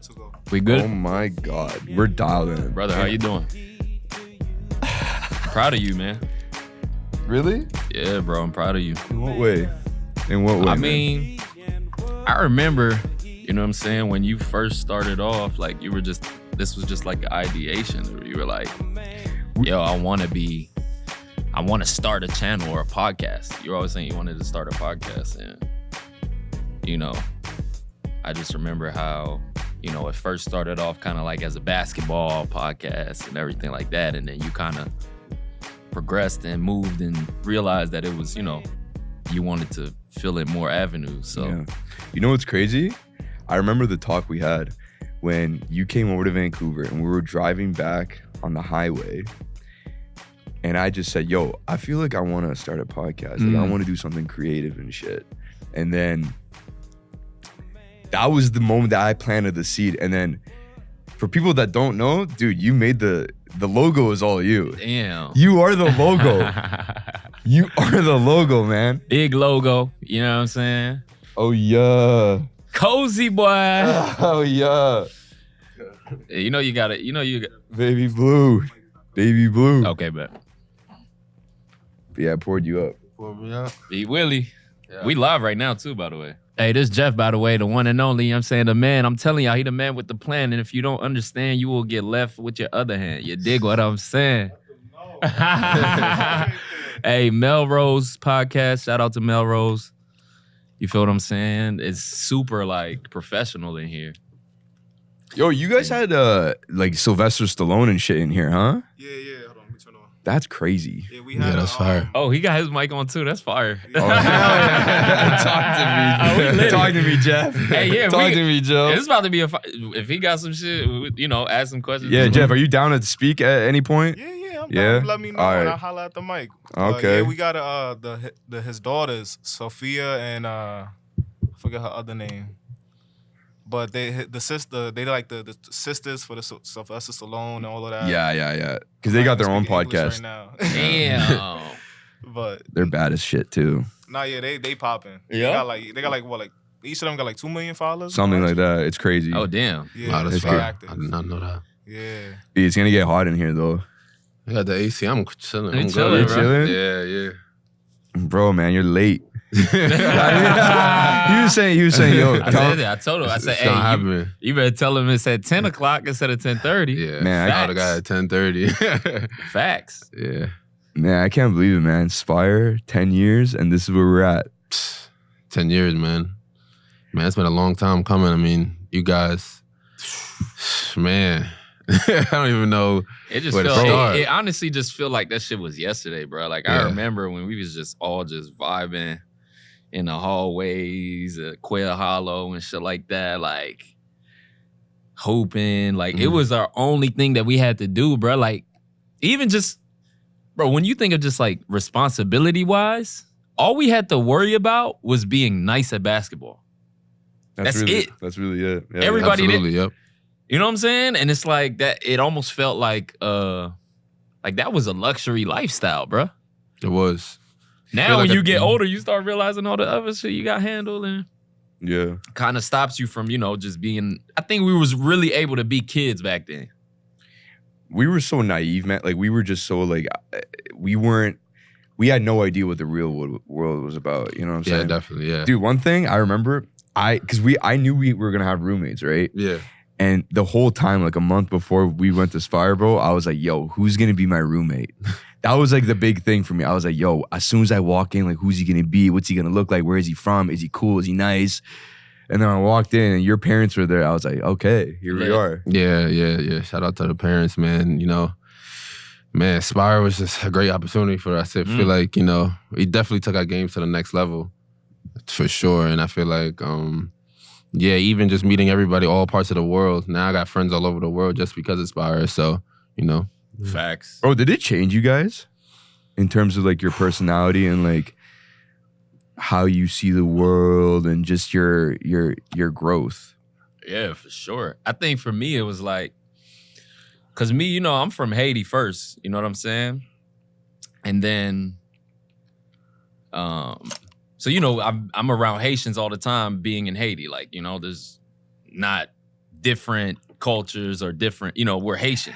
to go. We good? Oh my God, we're dialing, Brother, how you doing? Proud of you, man. Really? Yeah, bro, I'm proud of you. In what way? In what way? I mean, I remember, you know what I'm saying, when you first started off, like you were just, this was just like ideation where you were like, yo, I want to start a channel or a podcast. You were always saying you wanted to start a podcast. And, you know, I just remember how, you know, it first started off kind of like as a basketball podcast and everything like that. And then you kind of progressed and moved and realized that it was, you know, you wanted to fill in more avenues. So, yeah. You know what's crazy? I remember the talk we had when you came over to Vancouver and we were driving back on the highway. And I just said, yo, I feel like I want to start a podcast. Like, I want to do something creative and shit. And then that was the moment that I planted the seed. And then for people that don't know, dude, you made the logo is all you. damn. You are the logo. You are the logo, man. Big logo, you know what I'm saying? Oh, yeah. Cozy boy. Oh, yeah. You know you got it. You know you got. Baby blue. Baby blue. Okay, bet. Yeah, I poured you up. B Willie. Yeah. We live right now too, by the way. Hey, this Jeff, by the way, the one and only. I'm saying the man. I'm telling y'all, he the man with the plan. And if you don't understand, you will get left with your other hand. You dig what I'm saying? Hey, Melrose podcast. Shout out to Melrose. You feel what I'm saying? It's super like professional in here. Yo, you guys had like Sylvester Stallone and shit in here, huh? Yeah. Hold on, let me turn on. That's crazy. Yeah, we had that's fire. Oh, he got his mic on too. That's fire. Oh, hell yeah. Talk to me. Talk to me, Jeff. Hey, yeah, Talk to me, Joe. It's about to be if he got some shit, you know, ask some questions. Yeah, Jeff, are you down to speak at any point? Yeah, I'm Yeah? down. Let me know All and right. I'll holler at the mic. Okay. Yeah, we got his daughters, Sophia and I forget her other name. But they like the sisters for the Sylvester Stallone and all of that. Yeah. Because they got their own Speak English podcast. right now. Damn. But They're bad as shit too. nah, yeah, they popping. Yeah? They got like what, like each of them got like 2 million followers. Something like that. It's crazy. Oh, damn. Yeah, Wow, that's they're fire. active. I did not know that. Yeah. It's gonna get hot in here though. I got the AC. I'm chilling. You I'm chilling, good. bro? Chilling? Yeah. Bro, man, you're late. He was saying, yo, I said it. I told him. I said, It's gonna hey, happen. you better tell him it's at 10 o'clock instead of 10:30. Yeah. Man, I got at 10:30. Facts. Yeah. man, I can't believe it, man. Spire, 10 years, and this is where we're at. 10 years, man. Man, it's been a long time coming. I mean, you guys, man, I don't even know. It just where to felt, start. it honestly just feel like that shit was yesterday, bro. Like, I Yeah. remember when we was just all just vibing in the hallways at Quail Hollow and shit like that, like, hooping. Like, it was our only thing that we had to do, bro. Like, even just, bro, when you think of just, like, responsibility-wise, all we had to worry about was being nice at basketball. That's really, it. That's really it. Yeah, Everybody did. Absolutely, yep. You know what I'm saying? And it's like that. It almost felt like that was a luxury lifestyle, bro. It was. Now Feel when like you get older, you start realizing all the other shit you got handled, and Yeah. kind of stops you from, you know, just being. I think we was really able to be kids back then. We were so naive, man. Like, we were just so, like, we had no idea what the real world was about. You know what I'm saying? Yeah, definitely, yeah. Dude, one thing I remember, I knew we were gonna have roommates, right? Yeah. And the whole time, like a month before we went to Spire, bro, I was like, yo, who's gonna be my roommate? That was like the big thing for me. I was like, yo, as soon as I walk in, like, who's he gonna be? What's he gonna look like? Where is he from? Is he cool? Is he nice? And then I walked in and your parents were there. I was like, okay, here we are. Yeah. Shout out to the parents, man. You know, man, Spire was just a great opportunity for us. I feel like, you know, we definitely took our game to the next level, for sure. And I feel like, yeah, even just meeting everybody, all parts of the world. Now I got friends all over the world just because of Spire. So, you know. Facts. Bro, did it change you guys in terms of like your personality and like how you see the world and just your growth? Yeah, for sure. I think for me, it was like, because me, you know, I'm from Haiti first. You know what I'm saying? And then, so, you know, I'm around Haitians all the time being in Haiti. Like, you know, there's not different cultures or different, we're Haitian.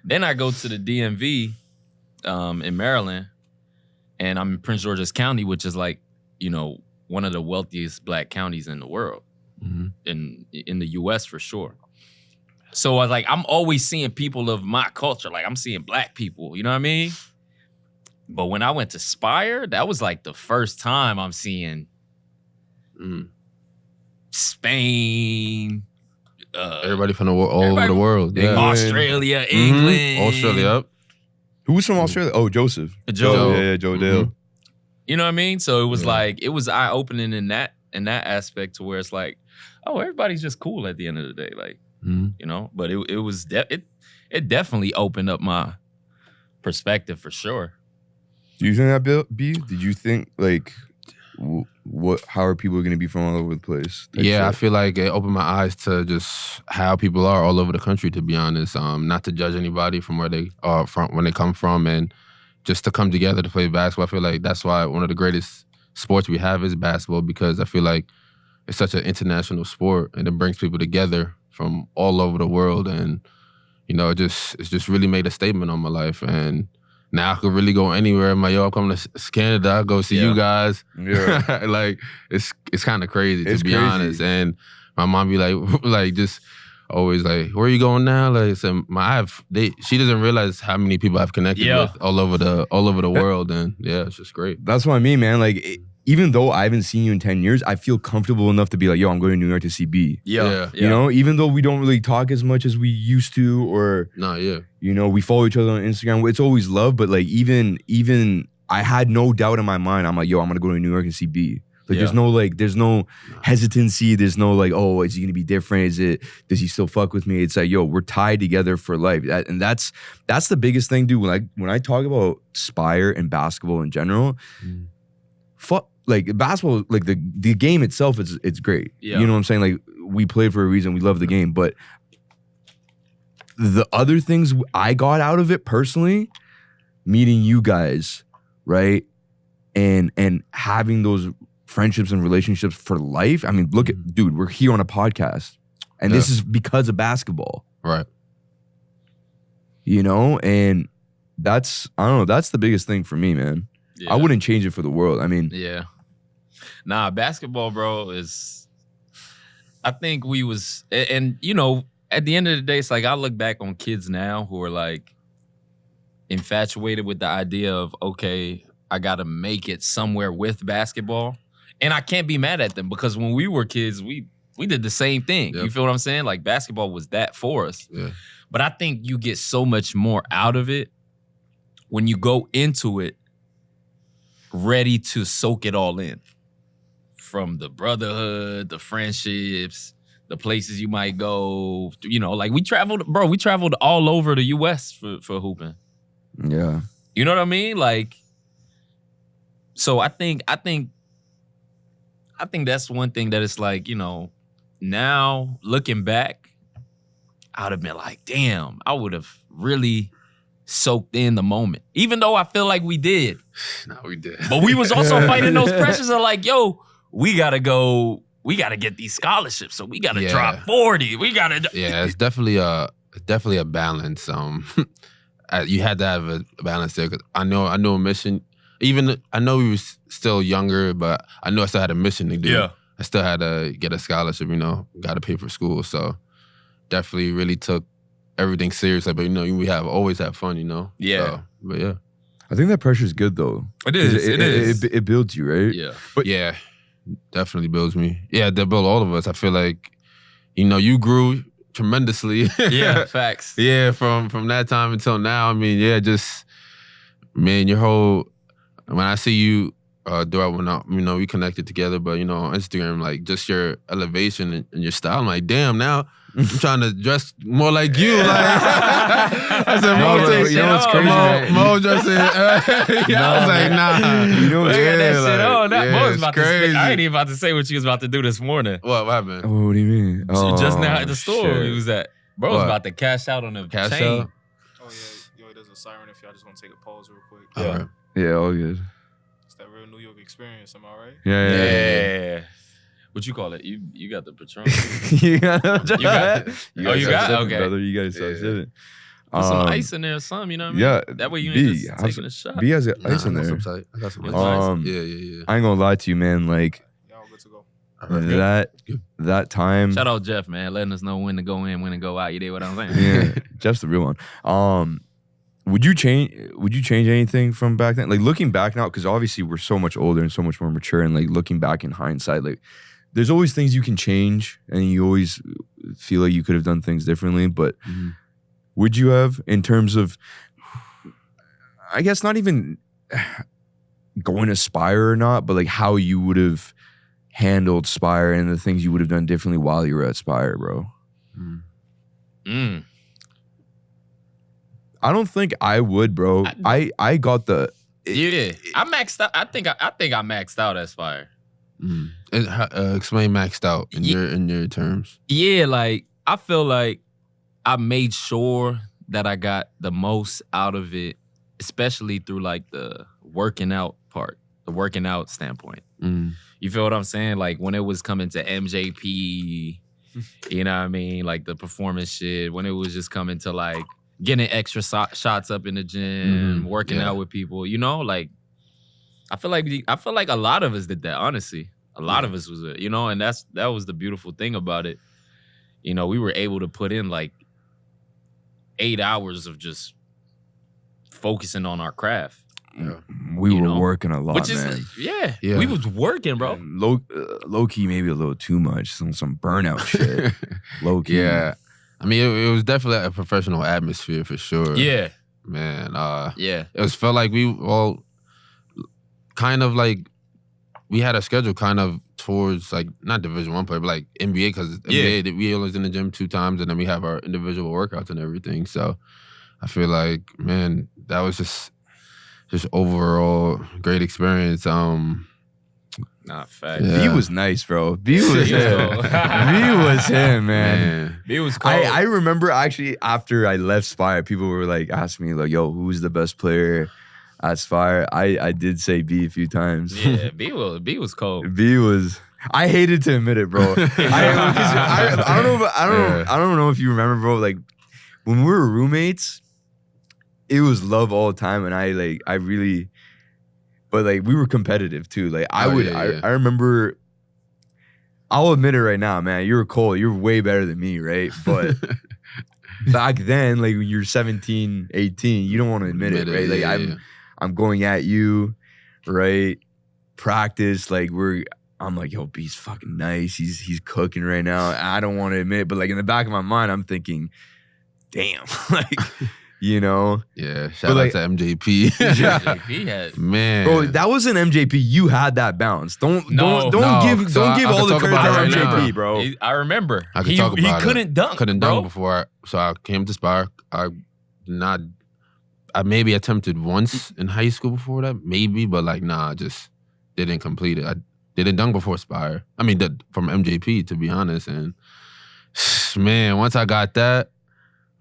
Then I go to the DMV in Maryland, and I'm in Prince George's County, which is like, one of the wealthiest black counties in the world, in the U.S. for sure. So I was like, I'm always seeing people of my culture. Like I'm seeing black people, you know what I mean? But when I went to Spire, that was like the first time I'm seeing Spain. Everybody from all over the world. Yeah. Australia, England. Australia, up. Who was from Australia? Oh, Joseph. Joe. Yeah, Joe Dale. You know what I mean? So it was like, it was eye-opening in that aspect to where it's like, oh, everybody's just cool at the end of the day. Like, but it was, it definitely opened up my perspective for sure. Do you think that, B? Did you think, like, how are people going to be from all over the place? Yeah, I feel like it opened my eyes to just how people are all over the country, to be honest. Not to judge anybody from where they are from, when they come from, and just to come together to play basketball. I feel like that's why one of the greatest sports we have is basketball, because I feel like it's such an international sport and it brings people together from all over the world. And, it's just really made a statement on my life. And now I could really go anywhere. I'm coming to Canada, I go see you guys. Yeah. Like, it's kind of crazy, to be crazy. honest. And my mom be like, just always like, where are you going now? Like, so she doesn't realize how many people I've connected with all over the world. And yeah, it's just great. That's what I mean, man. Like, even though I haven't seen you in 10 years, I feel comfortable enough to be like, yo, I'm going to New York to see B. Yeah. You know, even though we don't really talk as much as we used to, or we follow each other on Instagram. It's always love, but like even I had no doubt in my mind. I'm like, yo, I'm gonna go to New York and see B. Like there's no hesitancy. There's no like, oh, is he gonna be different? Does he still fuck with me? It's like, yo, we're tied together for life. And that's the biggest thing, dude. When I talk about Spire and basketball in general, like basketball, like the game itself, it's great. Yeah. You know what I'm saying? Like we played for a reason. We love the game, but the other things I got out of it personally, meeting you guys, right, and having those friendships and relationships for life. I mean, look at, dude, we're here on a podcast, and this is because of basketball, right? And that's, I don't know, that's the biggest thing for me, man. Yeah. I wouldn't change it for the world. I mean, nah, basketball, bro, is, I think we was, and at the end of the day, it's like I look back on kids now who are like infatuated with the idea of, okay, I gotta make it somewhere with basketball. And I can't be mad at them, because when we were kids, we did the same thing. Yep. You feel what I'm saying? Like basketball was that for us. Yeah. But I think you get so much more out of it when you go into it ready to soak it all in. From the brotherhood, the friendships, the places you might go. Like we traveled all over the US for hooping. Yeah. You know what I mean? Like, so I think that's one thing that it's like, now looking back, I would have been like, damn, I would have really soaked in the moment. Even though I feel like we did. No, we did. But we was also fighting those pressures of like, yo, we gotta get these scholarships. So we gotta drop 40. We gotta. Yeah, it's definitely a balance. You had to have a balance there, because I know a mission. Even I know we was still younger, but I know I still had a mission to do. Yeah. I still had to get a scholarship. Got to pay for school. So definitely really took everything seriously. But we always have fun. Yeah. So, but yeah. I think that pressure is good though. It is. It is. It builds you, right? Yeah. But yeah, definitely builds me. Yeah, they build all of us. I feel like, you grew tremendously. Yeah, facts. Yeah, from that time until now. I mean, yeah, just, man, your whole, when I see you, we connected together, but on Instagram, like just your elevation and your style, I'm like, damn, now I'm trying to dress more like you. Like, I said, what's crazy? Mo dressing. I was like, nah. What's that shit on. Mo was about crazy. to spit. I ain't even about to say what you was about to do this morning. What happened? Oh, what do you mean? Just now at the store he was at. Bro was about to cash out on the chain. Out? Oh yeah, yo, there's a siren if y'all just want to take a pause real quick. All right. Yeah, all good. It's that real New York experience, am I right? Yeah. What you call it? You got the Patron. You got you got? Okay. brother. You got to start Yeah. sipping. Put some ice in there or something, you know what I mean? Yeah. That way you B, ain't just taking a shot. B has ice in I got there. some tight. I got some ice. Yeah. I ain't gonna lie to you, man. Like Y'all good to go. that time. Shout out Jeff, man, letting us know when to go in, when to go out. You did what I'm saying? Yeah, Jeff's the real one. Would you change anything from back then? Like looking back now, because obviously we're so much older and so much more mature, and like looking back in hindsight, like there's always things you can change, and you always feel like you could have done things differently. But would you have, in terms of, I guess not even going to Spire or not, but like how you would have handled Spire and the things you would have done differently while you were at Spire, bro? I don't think I would, bro. I got the I maxed out. I think I maxed out at Spire. Explain maxed out in your terms. Yeah, like I feel like I made sure that I got the most out of it, especially through like the working out part, the working out standpoint. You feel what I'm saying? Like when it was coming to MJP, you know what I mean? Like the performance shit, when it was just coming to like getting extra shots up in the gym, working out with people, you know, like I feel like a lot of us did that, honestly. A lot of us was, you know, and that was the beautiful thing about it. You know, we were able to put in like 8 hours of just focusing on our craft. We were working a lot, which is, man. Yeah, we was working, bro. Low key, maybe a little too much. Some burnout shit. Low key. Yeah. I mean, it was definitely a professional atmosphere for sure. Yeah. Man. Yeah. It felt like we all kind of like, we had a schedule kind of towards like, not Division I play, but like NBA, because NBA, we always in the gym 2 times and then we have our individual workouts and everything. So I feel like, man, that was just overall great experience. Nah, fact. B was nice, bro. B was him. B was him, man. B was cool. I remember actually after I left Spire, people were like asking me like, "Yo, who's the best player at Spire?" I did say B a few times. Yeah, B was cold. B was. I hated to admit it, bro. I don't know if you remember, bro. Like when we were roommates, it was love all the time, and I really. But like we were competitive too. Like I remember. I'll admit it right now, man. You're cold. You're way better than me, right? But back then, like when you're 17, 18, you don't want to admit it, right? Like I'm going at you, right? Practice, like I'm like, yo, B's fucking nice. He's cooking right now. I don't want to admit it, but like in the back of my mind, I'm thinking, damn, like. You know? Yeah, shout out to MJP. MJP had, man. Bro, that was an MJP. You had that balance. Don't give all the credit to MJP, bro. I remember. I could talk about he couldn't dunk. Couldn't dunk before. So I came to Spire. I maybe attempted once in high school before that, maybe, but like I just didn't complete it. I didn't dunk before Spire. I mean, from MJP, to be honest. And man, once I got that,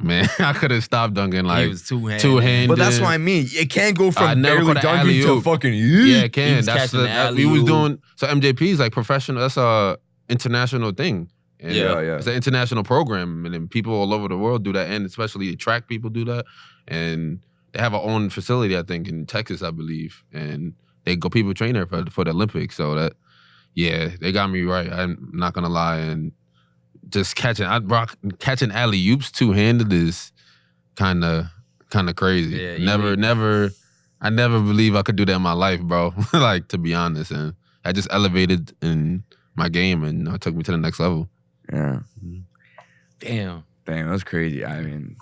man, I couldn't stop dunking. Like, he was two-handed. But that's what I mean. It can't go from barely dunking to fucking Yeah, it can. That's we was doing. So MJP is like professional. That's a international thing. And yeah. It's an international program, and then people all over the world do that, and especially track people do that. And they have their own facility, I think, in Texas, I believe, and people train there for the Olympics. So that, yeah, they got me right. I'm not gonna lie, and. Just catching alley-oops two-handed is kind of crazy. Yeah, I never believe I could do that in my life, bro. Like, to be honest, and I just elevated in my game, and it took me to the next level. Yeah. Damn, that's crazy. I mean,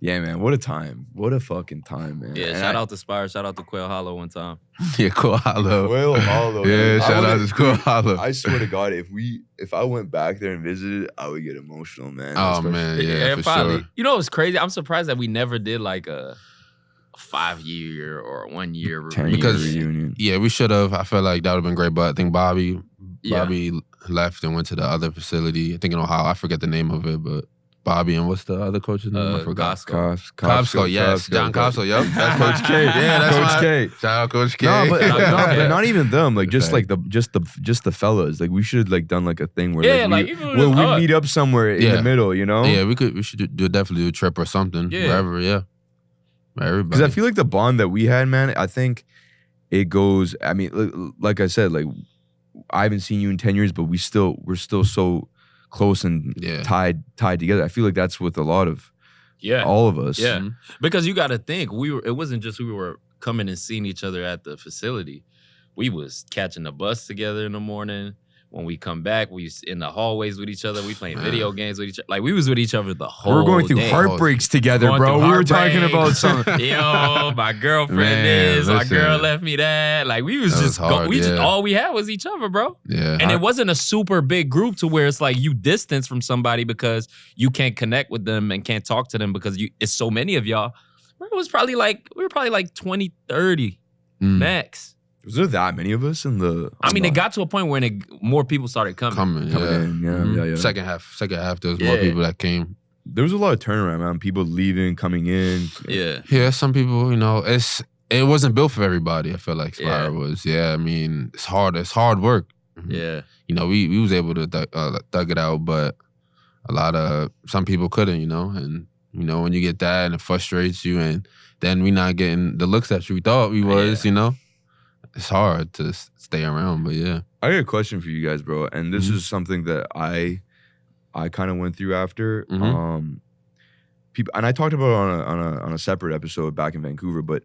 yeah, man, what a time. What a fucking time, man. Yeah, shout out to Spire. Shout out to Quail Hollow one time. Yeah, Quail Hollow. Quail Hollow. Yeah, shout out to Quail Hollow. I swear to God, if I went back there and visited, I would get emotional, man. Oh, man, yeah, for probably. sure. You know what's crazy? I'm surprised that we never did like a 5-year or 1-year reunion. Yeah, we should have. I feel like that would have been great, but I think Bobby left and went to the other facility. I think in Ohio. I forget the name of it, but Bobby, and what's the other coach's name? I forgot. Costco. Yes, John Costco. Yep, that's Coach K. Yeah, that's Coach K. Shout out Coach K. No, but not even them. Like just Okay. like the fellas. Like we should like done like a thing where Yeah, like, like, even we with meet up somewhere in the middle. You know? Yeah, we should definitely do a trip or something. Yeah. Wherever. Yeah. Everybody. Because I feel like the bond that we had, man. I think it goes. I mean, like I said, like I haven't seen you in 10 years, but we're still so close and tied together. I feel like that's with a lot of all of us. Yeah, because you got to think it wasn't just we were coming and seeing each other at the facility. We was catching the bus together in the morning. When we come back, we was in the hallways with each other. We playing video games with each other. Like we was with each other the whole We were going through day. heartbreaks together, bro. We were talking about something. Yo, my girlfriend Man, my listen. girl left me that. Like we was That just was hard, just yeah. all we had was each other, bro. Yeah. And it wasn't a super big group to where it's like you distance from somebody because you can't connect with them and can't talk to them because it's so many of y'all. It was probably like, we were probably like 20, 30 max. Was there that many of us in the? I mean, it got to a point where more people started coming. in. Yeah. Second half, there was more people that came. There was a lot of turnaround, man. People leaving, coming in. Yeah. Yeah, some people, it wasn't built for everybody. I feel like Spire was. Yeah, I mean, it's hard. It's hard work. Yeah. We was able to thug it out, but some people couldn't. And when you get that and it frustrates you, and then we not getting the looks that we thought we was. It's hard to stay around, but yeah. I got a question for you guys, bro, and this is something that I kind of went through after. People, and I talked about it on a separate episode back in Vancouver. But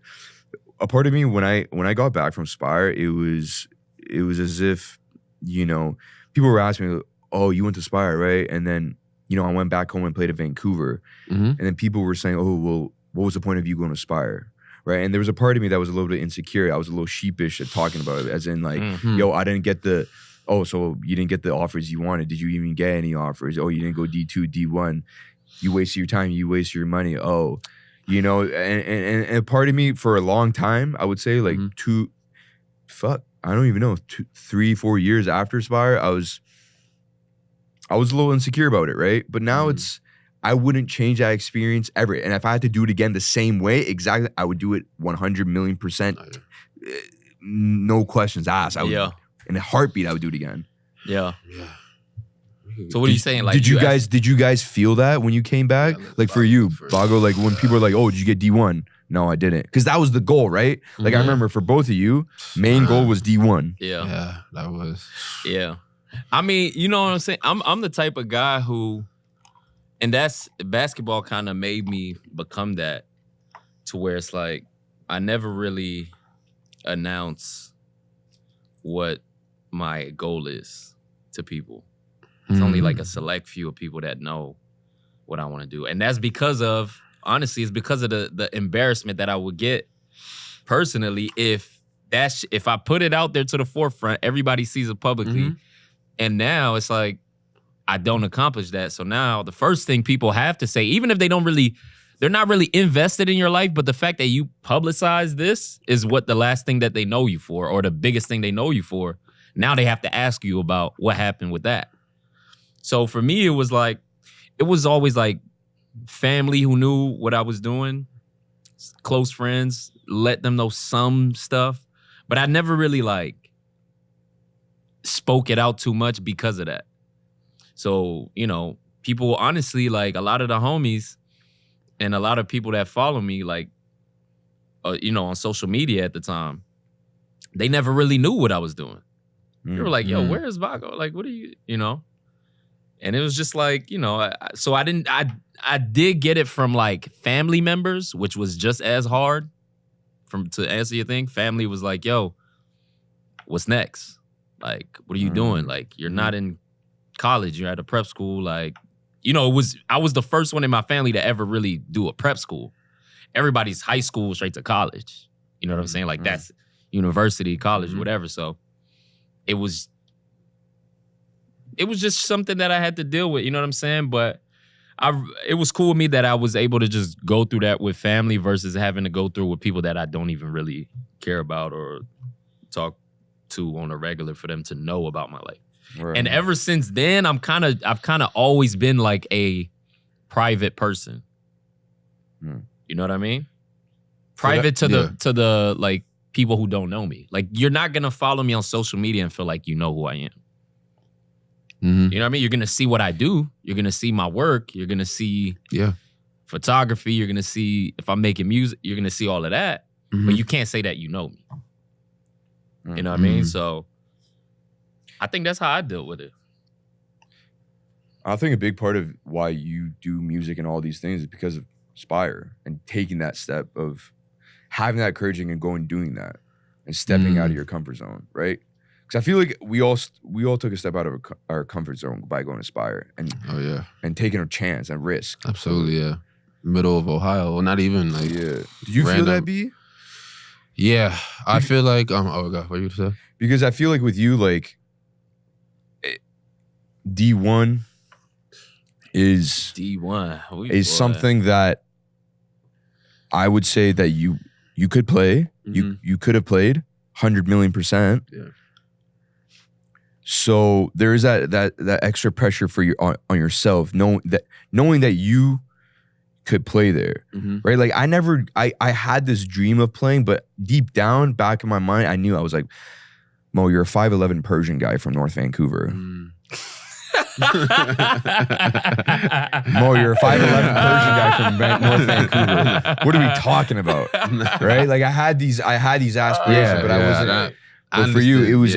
a part of me, when I got back from Spire, it was as if people were asking me, "Oh, you went to Spire, right?" And then I went back home and played at Vancouver, and then people were saying, "Oh, well, what was the point of you going to Spire?" Right. And there was a part of me that was a little bit insecure. I was a little sheepish at talking about it, as in like, yo, I didn't get so you didn't get the offers you wanted. Did you even get any offers? Oh, you didn't go D2, D1. You wasted your time. You wasted your money. Oh, and part of me for a long time, I would say like I don't even know, 2, 3, 4 years after Spire, I was a little insecure about it. Right. But now I wouldn't change that experience ever. And if I had to do it again the same way, exactly, I would do it 100 million %. No questions asked. I would, in a heartbeat, I would do it again. Yeah. So what are you saying? Like, did you guys feel that when you came back? Like for you, Bago, like when people are like, "Oh, did you get D1?" No, I didn't. Because that was the goal, right? Like I remember for both of you, main goal was D1. Yeah. Yeah, that was. Yeah. I mean, you know what I'm saying? I'm the type of guy who, and that's basketball kind of made me become that, to where it's like I never really announce what my goal is to people. It's only like a select few of people that know what I want to do. And that's because of, honestly, it's because of the embarrassment that I would get personally if I put it out there to the forefront, everybody sees it publicly. And now it's like, I don't accomplish that. So now the first thing people have to say, even if they're not really invested in your life, but the fact that you publicize this is what the last thing that they know you for, or the biggest thing they know you for. Now they have to ask you about what happened with that. So for me, it was always like family who knew what I was doing, close friends, let them know some stuff, but I never really like spoke it out too much because of that. So, people honestly, like a lot of the homies and a lot of people that follow me, like, on social media at the time, they never really knew what I was doing. They were like, yo, where is Bago? Like, what are you, And it was just like, so I did get it from like family members, which was just as hard to answer your thing. Family was like, yo, what's next? Like, what are you doing? Like, you're not in college, you're at a prep school. Like, I was the first one in my family to ever really do a prep school. Everybody's high school straight to college. You know what I'm saying? Like, that's university, college, whatever. So it was just something that I had to deal with, you know what I'm saying? But it was cool with me that I was able to just go through that with family versus having to go through with people that I don't even really care about or talk to on a regular for them to know about my life. Right. And ever since then, I've kind of always been like a private person. You know what I mean? Private to the like people who don't know me. Like you're not gonna follow me on social media and feel like you know who I am. Mm-hmm. You know what I mean? You're gonna see what I do. You're gonna see my work. You're gonna see photography. You're gonna see if I'm making music. You're gonna see all of that. Mm-hmm. But you can't say that you know me. You know what I mean? So I think that's how I deal with it. I think a big part of why you do music and all these things is because of Spire and taking that step of having that courage and going and doing that and stepping out of your comfort zone, right? Because I feel like we all took a step out of our comfort zone by going to Spire and and taking a chance and risk. Absolutely, yeah. Middle of Ohio, well, not even like Did you feel that, B? Yeah, I feel like oh god, what you say? Because I feel like with you, like D1 is something that I would say that you could play. You could have played 100 million %. Yeah. So there is that extra pressure for on yourself, knowing that you could play there, right? Like I had this dream of playing, but deep down, back in my mind, I knew I was like, Mo, you're a 5'11" Persian guy from North Vancouver. Mo, you're a 5'11" Persian guy from North Vancouver. What are we talking about, right? Like I had these aspirations, but I wasn't. But for you, it was.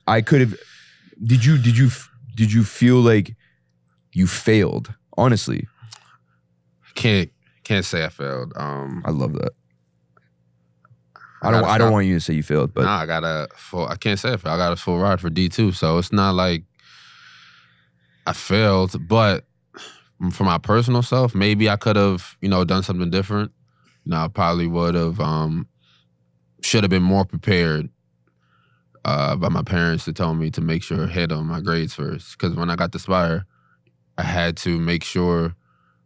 I could have. Did you feel like you failed? Honestly, can't say I failed. I love that. I don't want you to say you failed, but I can't say I failed. I got a full ride for D2, so it's not like I failed. But for my personal self, maybe I could have, done something different. I probably would have, should have been more prepared by my parents to tell me to make sure I hit on my grades first. Because when I got to Spire, I had to make sure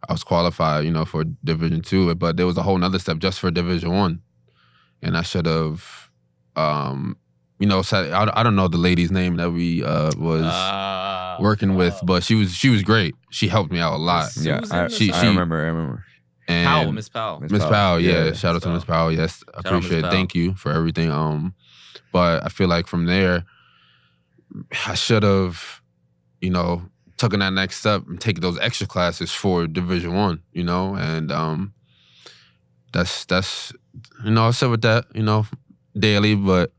I was qualified, for Division II. But there was a whole nother step just for Division I. And I should have, I don't know the lady's name that we was working with, but she was great. She helped me out a lot. Yeah, I remember. And Powell, Miss Powell. Miss Powell, yeah. Shout out to Miss Powell. Yes, I appreciate it. Thank you for everything. But I feel like from there, I should have, taken that next step and taken those extra classes for Division I, and that's I sit with that, daily, but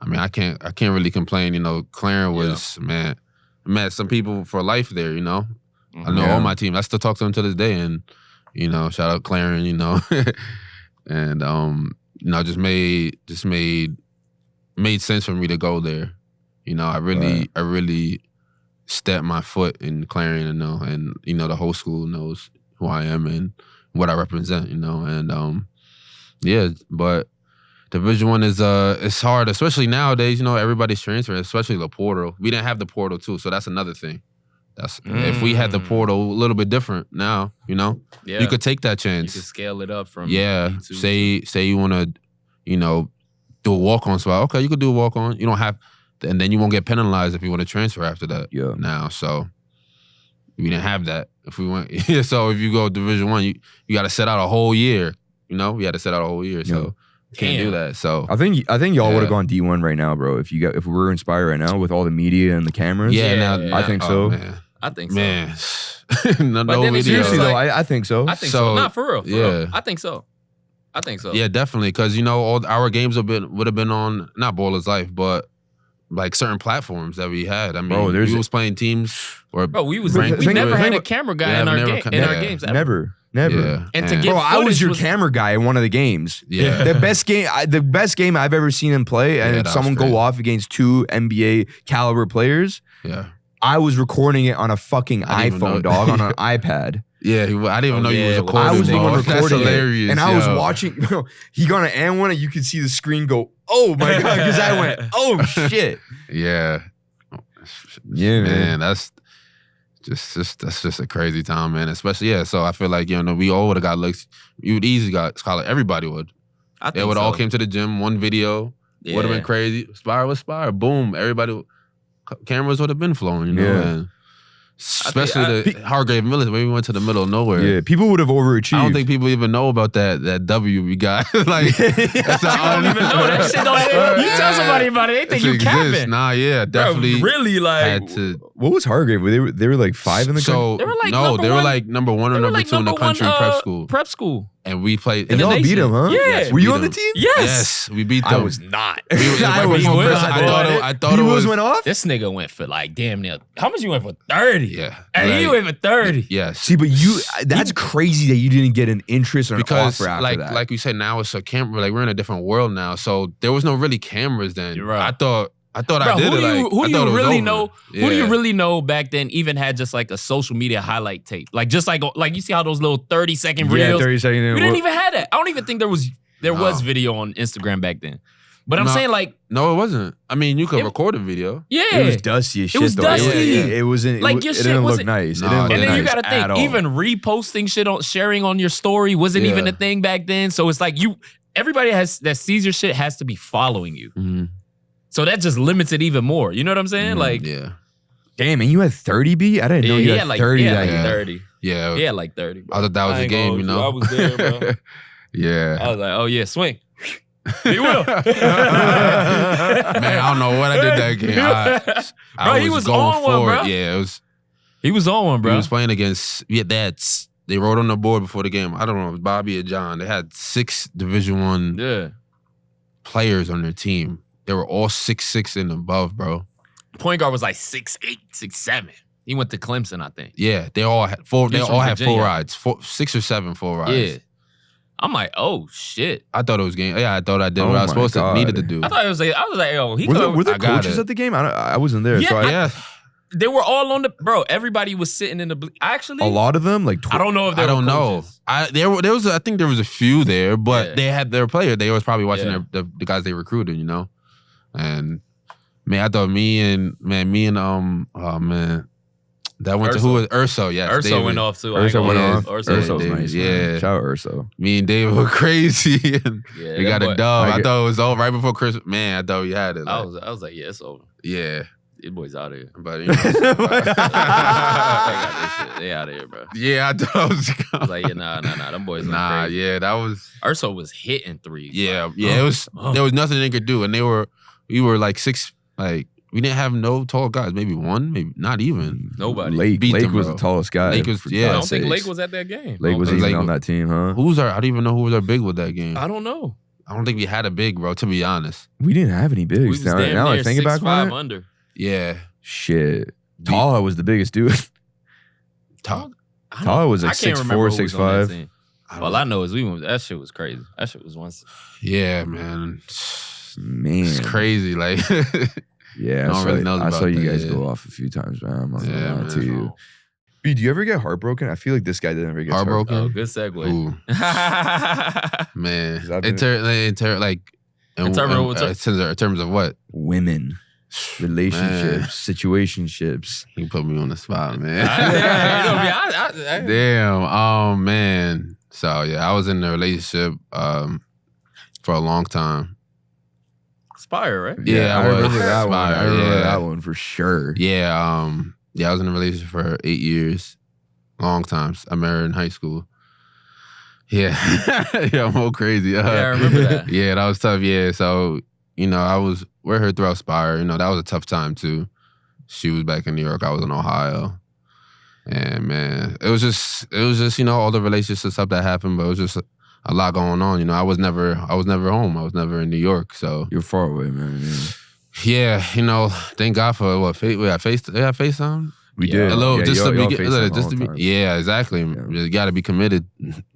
I mean I can't really complain, Clarence was man, I met some people for life there, I know all my team. I still talk to them to this day, and shout out Clarence, and just made sense for me to go there. I really stepped my foot in Clarion, and the whole school knows who I am and what I represent, and but Division I is it's hard, especially nowadays. Everybody's transferring, especially the portal. We didn't have the portal too, so that's another thing. If we had the portal a little bit different now, you could take that chance. You could scale it up from say you want to, do a walk-on spot. Okay, you could do a walk-on. You don't have, and then you won't get penalized if you want to transfer after that. Yeah. Now, so we didn't have that. If we went, so if you go Division I, you got to set out a whole year. We had to set out a whole year, so can't do that. So I think y'all would have gone D1 right now, bro. If we were Inspire right now with all the media and the cameras, I think so. Man. I think so. Man, no video. Seriously though, I think so. I think so. Not for real. Yeah, I think so. Yeah, definitely, because all our games would have been on not Baller's Life, but like certain platforms that we had. I mean, bro, we was playing teams or we never had a camera guy in our games. Ever. Never. Yeah. And to get I was your camera guy in one of the games. Yeah. The best game I've ever seen him play, and someone go off against 2 NBA caliber players. Yeah. I was recording it on a fucking iPhone, dog, on an iPad. Yeah, I didn't even know you was recording. I was the one recording. That's hilarious. And I was watching. He got an and one, and you could see the screen go, "Oh my god!" Because I went, "Oh shit!" Yeah, man. That's just a crazy time, man. Especially So I feel like we all would have got looks. You would easily got scholar. Everybody would. They would all came to the gym. One video would have been crazy. Spire was Spire. Boom. Everybody. Cameras would have been flowing, And Especially the Hargrave Millers, when we went to the middle of nowhere. Yeah, people would have overachieved. I don't think people even know about that W we got. Like, that's not, I don't even know that shit. You tell somebody about it, they think you capping. Nah, yeah, definitely. Bro, really, like, had to. What was Hargrave? They were like 5 in the country. They were like they were like number 1 or number 2 in the country prep school. Prep school. And we played. And y'all beat them, huh? Yeah. Yes, Were we you beat on the them. team? Yes. We beat them. I was not. I thought it was. went off? This nigga went for like damn near. How much you went for? 30. Yeah. And he went for 30. Yes. See, but that's crazy that you didn't get an interest or an Because offer after that. like you said, now it's a camera. Like we're in a different world now. So there was no really cameras then. You're right. I thought Bro, I did it. Who do you really know? Yeah. Who do you really know back then? Even had just like a social media highlight tape, like just like you see how those little 30-second reels. 30-second. We didn't even have that. I don't even think there was video on Instagram back then. But I'm saying like no, it wasn't. I mean, you could record a video. yeah, It was dusty as shit. was though. dusty. It wasn't. Like, your it shit didn't look wasn't- nice. No, It didn't look and then nice you gotta at think, all. even reposting shit sharing on your story wasn't even a thing back then. So it's like everybody that sees your shit has to be following you. Mm-hmm. So that just limits it even more. You know what I'm saying? Like, Yeah. Damn, and you had 30 B? I didn't know you had like 30 that like year. 30. Yeah. Yeah, like 30. Bro. I thought that was a game, you know. I was there, bro. Yeah. I was like, oh yeah, swing. He will. Man, I don't know what I did that game. Bro, he was going on one, for bro. it. Yeah, it was. He was on one, bro. He was playing against. Yeah, they wrote on the board before the game. I don't know if it was Bobby or John. They had 6 Division I players on their team. They were all 6'6" and above, bro. Point guard was like 6'8", 6'7". He went to Clemson, I think. Yeah, they all had 4. They He's from all had Virginia. 4 rides, 6 or 7 full rides. Yeah. I'm like, oh shit. I thought it was game. Yeah, I thought I did Oh what I was my supposed God. to needed to do. I was like, yo, he Were there I got coaches it. at the game? I wasn't there. Yeah, so Yeah, they were all on the everybody was sitting in the actually a lot of them, like I don't know if they I were don't know. coaches. I think there was a few there, but Yeah. they had their player. They was probably watching Yeah. the guys they recruited, you know. And man, I thought me and oh man, that went to who was Urso? Yes, Urso David. went off too. Urso went Yeah, off. Urso Urso's David, nice. yeah. Man. Shout out Urso. Me and David were crazy. And Yeah, we that got a boy- dub. Like I it. thought it was over right before Christmas. Man, I thought we had it. I Like, was like, yeah, it's over. yeah, These boys out of here. but you know, They got this shit. They out of here, bro. yeah, I thought it was. I was like, yeah, nah. Them boys went Nah, crazy. yeah, that was. Urso was hitting threes. Yeah, bro. yeah. It was. There was nothing they could do, and we were like 6. Like we didn't have no tall guys. Maybe one, maybe not even. Nobody. Lake Beat them, was bro. the tallest guy. Lake was- for yeah. I God's don't think sakes. Lake was at that game. Lake was Lake even was- on that team, huh? I don't even know who was our big with that game. I don't know. I don't think we had a big, bro. To be honest. We didn't have any We bigs. was Now damn I near think back 6'5" on it. under. Yeah. Shit. Taha was the biggest dude. Talk. Taha was like I can't 6'4", remember who was on that 6'5". team. All I know is that shit was crazy. That shit was once. Yeah, man. Man. It's crazy. Like. Yeah, No one really knows I saw about you that, guys yeah. go off a few times, man. I'm not Yeah, gonna lie man. to you. B, do you ever get heartbroken? I feel like this guy didn't ever get Heartbroken? Oh, good segue. Ooh, man. 'Cause I've In been- terms of what? Women, relationships, situationships. You put me on the spot, man. I- Damn. Man. So yeah, I was in a relationship for a long time. Spire, right? Yeah, I I was. remember that one. I remember Yeah. that one for sure. Yeah, I was in a relationship for 8 years. Long times. I married in high school. Yeah. Yeah, I'm all crazy. Yeah, I remember that. Yeah, that was tough. Yeah. So, I was with her throughout Spire. That was a tough time too. She was back in New York. I was in Ohio. And man, it was just, all the relationship stuff that happened, but it was just a lot going on. I was never home. I was never in New York. So You're far away, man. yeah, thank God for what we had FaceTime. We Yeah. did. A little, Yeah, just y'all to be, FaceTime just all to the be, time. yeah, exactly. Yeah. You got to be committed.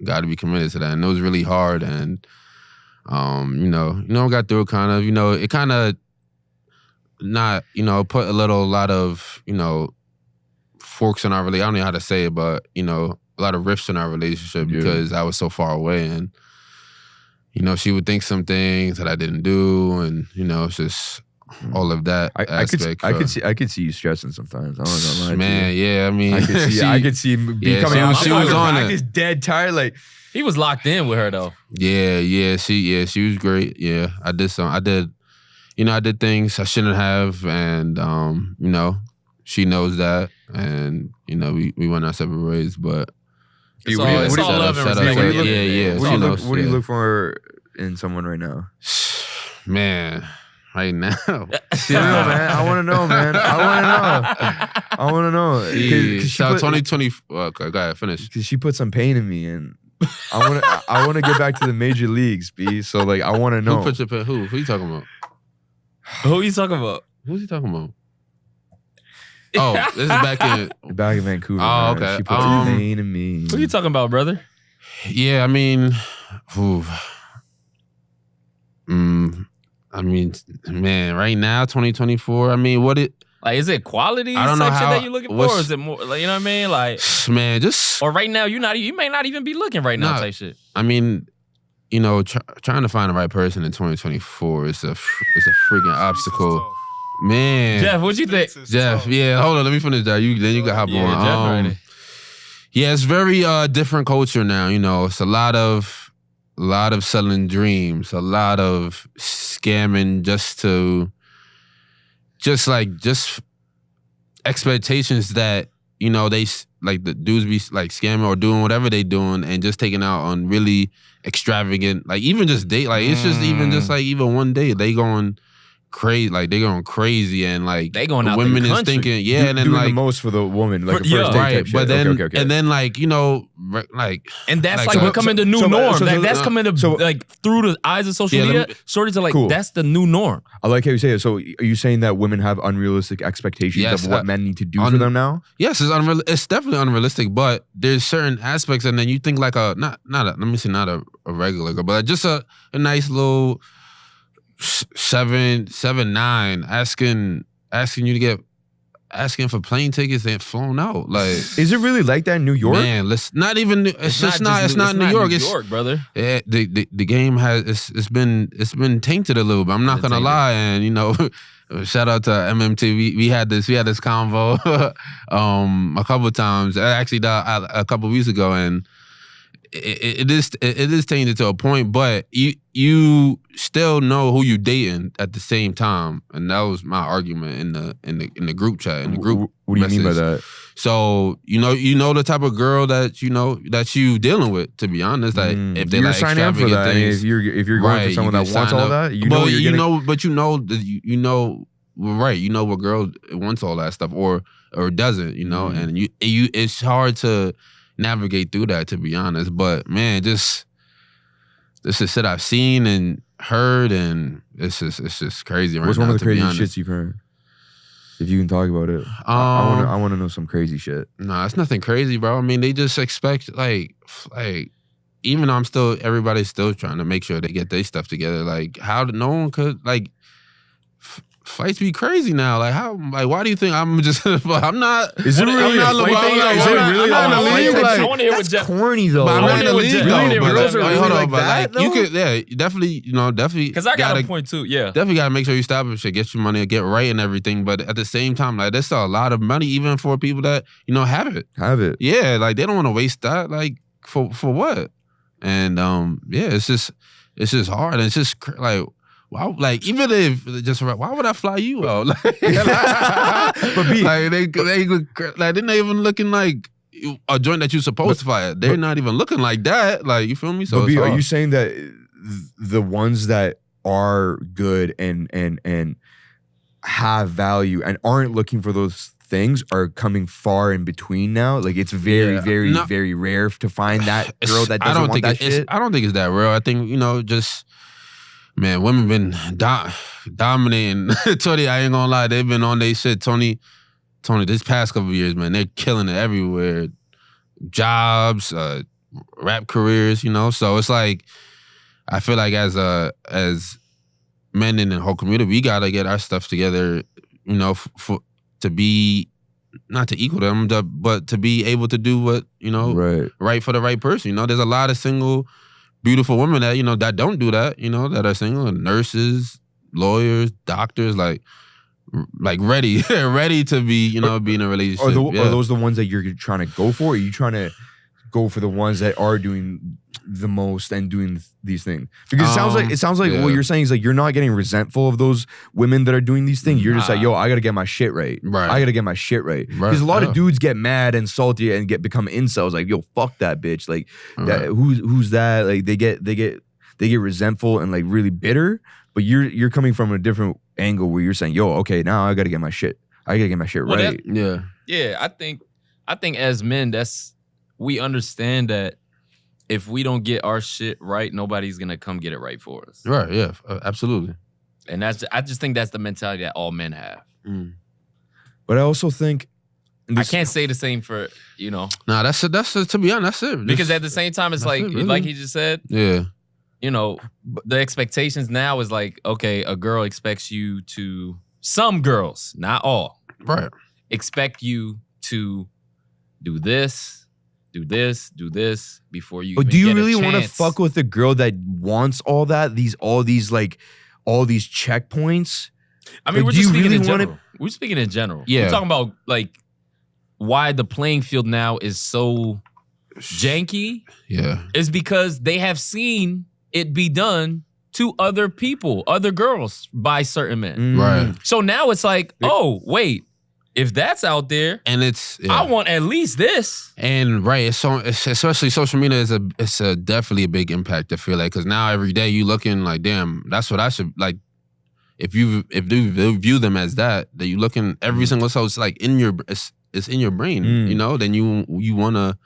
Got to be committed to that, and it was really hard. And got through it kind of. It kind of not, put a lot of, forks in our relationship. I don't know how to say it, but a lot of rifts in our relationship Yeah. because I was so far away, and she would think some things that I didn't do, and it's just all of that I aspect. could see you stressing sometimes. I don't know. Man, yeah, I mean, I could see him be Yeah, coming out. she was on it. Just dead tired. Like He was locked in with her though. Yeah, she was great. Yeah, I did things I shouldn't have, and she knows that, and you know we went our separate ways. But It's all love and respect. Yeah. What do you look for in someone right now? Man, right now. Serial, man. I want to know, man. I want to know. So 2020. Okay, go ahead, finish. Because she put some pain in me, and I want to get back to the major leagues, B. So like, I want to know. Who put your pain? Who you talking about? Who are you talking about? Who's he talking about? Oh, this is back in Vancouver. Oh, man. okay. She put some pain in me. Who are you talking about, brother? Yeah, I mean, man, right now, 2024. I mean, like, is it quality? I don't know shit how- that you looking for, or is it more? Like, you know what I mean? Like, man, just or right now you may not even be looking right now. Nah. Type shit. I mean, you know, trying to find the right person in 2024 is a freaking obstacle, man. Jeff, what you think? Jeff, yeah, hold on, let me finish that. Then you can hop Yeah, on. Jeff, Yeah, it's very different culture now. You know, it's a lot of selling dreams, a lot of scamming just expectations that, you know, they like the dudes be like scamming or doing whatever they doing and just taking out on really extravagant, like even just date, like it's just even just like even one day they going crazy, like they going crazy and like they going the out women the is country. thinking, yeah, and then doing like the most for the woman, like a first Yeah. date right, type shit. but then Okay. and then like, you know, like And that's like so- becoming the new so- norm. so- Like, that's coming to so- like through the eyes of social Yeah, let media. me- Shorties are like, Cool. that's the new norm. I like how you say it. So are you saying that women have unrealistic expectations Yes, of what men need to do for them now? yes, it's definitely unrealistic, but there's certain aspects, and then you think like not a regular girl, but just a nice little 7'9" asking you to get for plane tickets and flown out. Like, Is it really like that in New York? man, not even. It's not New York. It's brother. yeah, the game has it's been tainted a little bit. I'm not Been gonna tainted. lie, and you know, shout out to MMT. We had this convo a couple of times. Actually, a couple of weeks ago, and it is tainted to a point. But you still know who you dating at the same time, and that was my argument in the group chat, in the group. What do you mean by message. that? So you know the type of girl that you dealing with. To be honest, like if they you're like signing up for extravagant that. I mean, things, if you're going for you someone can that wants sign all up. that, you know, you're gonna. but you know, right? You know what girl wants all that stuff or doesn't. You know, and you it's hard to navigate through that. To be honest, but man, this is shit I've seen and heard, and it's just crazy right What's now. one of the to be crazy honest. shits you've heard? If you can talk about it, I want to know some crazy shit. Nah, it's nothing crazy, bro. I mean, they just expect like even though everybody's still trying to make sure they get their stuff together. Like, how no one could like fights be crazy now. Like, how? Like, why do you think I'm just? I'm not. Is it I'm really not a fight thing? I'm Is not- it I'm really not a in the fight league, type like- shit? I want to hear what That's Jeff. corny though. But I'm I not wanna in the hear what league Jeff- though. I wanna hear what But Jeff- like, really hold on, like but that, like you though? could, yeah, definitely, definitely. Because I got gotta, a point too. Yeah. Definitely gotta make sure you establish it, get your money, get right and everything. But at the same time, like there's still a lot of money even for people that have it. Have it. Yeah, like they don't want to waste that. Like for what? And yeah, it's just hard. And it's just like. Why, like even if just why would I fly you out? Like, But B, like they like they're not even looking like a joint that you're supposed to fly at. They're not even looking like that. Like you feel me? So but B, it's are hard. you saying that the ones that are good and have value and aren't looking for those things are coming far in between now? Like it's very, Yeah. very, No. very rare to find that girl that I doesn't don't want think that shit. I don't think it's that real. I think just. Man, women been dominating. Tony, I ain't gonna lie, they've been on their shit. Tony, this past couple of years, man, they're killing it everywhere. Jobs, rap careers, So it's like, I feel like as men in the whole community, we gotta get our stuff together, to be not to equal them, but to be able to do what right for the right person. There's a lot of single. Beautiful women that that don't do that, that are single, nurses, lawyers, doctors, like ready to be, be in a relationship. Are those the ones that you're trying to go for? Or are you trying to go for the ones that are doing the most and doing these things? Because it sounds like what you're saying is like you're not getting resentful of those women that are doing these things. You're just like, yo, I gotta get my shit right. I gotta get my shit right. Because a lot of dudes get mad and salty and become incels. Like, yo, fuck that bitch. Like, who's that? Like, they get resentful and like really bitter. But you're coming from a different angle where you're saying, yo, okay, now I gotta get my shit. I gotta get my shit right. Yeah. I think as men, we understand that if we don't get our shit right, nobody's gonna come get it right for us. Right. Yeah. Absolutely. And I just think that's the mentality that all men have. But I also think I can't say the same for Nah, that's to be honest, that's it. Because at the same time, it's like really. like he just said. Yeah. The expectations now is like, okay, a girl expects you to. Some girls, not all, right, expect you to do this before you. But even do you get really want to fuck with a girl that wants all that? All these checkpoints. I mean, like, we're just speaking in general. We're speaking in general. Yeah, we're talking about like why the playing field now is so janky. Yeah, is because they have seen it be done to other people, other girls by certain men. Right. So now it's like, oh wait. If that's out there, and I want at least this. And right, it's especially social media it's definitely a big impact. I feel like because now every day you looking like, damn, that's what I should like. If you view them as that you looking every single so it's like it's in your brain, then you wanna.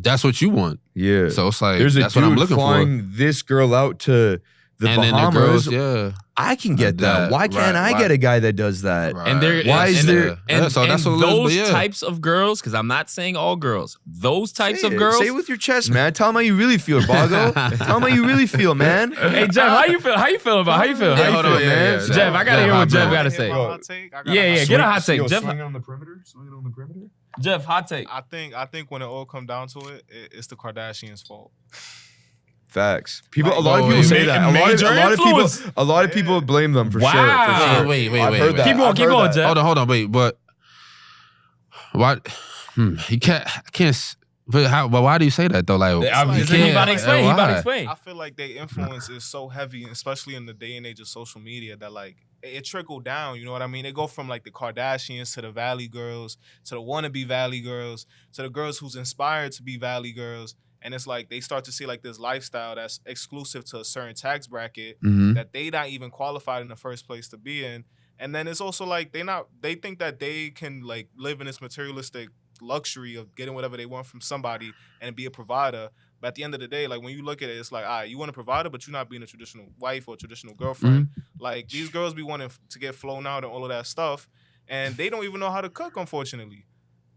That's what you want. Yeah. So it's like there's that's a dude what I'm looking flying for. This girl out to the Bahamas. The girls, I can get that. Why can't I get a guy that does that? Right. And there, why is there? And, so that's and what those types of girls, because I'm not saying all girls. Those types of girls. Say it with your chest, man. Tell them how you really feel, Bago. Tell them how you really feel, man. Hey Jeff, how you feel? How you feel about? How you feel? Hold on, man. Jeff, I gotta hear what Jeff gotta say. Yeah, get a hot take. Jeff, swing it on the perimeter. Jeff, hot take. I think when it all come down to it, it's the Kardashians' fault. Facts. A lot of people say that. A lot of people blame them for sure. Wait. I've heard that. Keep going, Jeff. Hold on, wait. But what? You can't. But why do you say that though? Like, he about to explain. I feel like their influence is so heavy, especially in the day and age of social media, that like it trickled down. You know what I mean? They go from like the Kardashians to the Valley girls to the wannabe Valley girls to the girls who's inspired to be Valley girls. And it's like they start to see like this lifestyle that's exclusive to a certain tax bracket that they not even qualified in the first place to be in. And then it's also like they think that they can like live in this materialistic luxury of getting whatever they want from somebody and be a provider. But at the end of the day, like when you look at it, it's like, all right, you want a provider, but you're not being a traditional wife or traditional girlfriend. Like these girls be wanting to get flown out and all of that stuff. And they don't even know how to cook, unfortunately.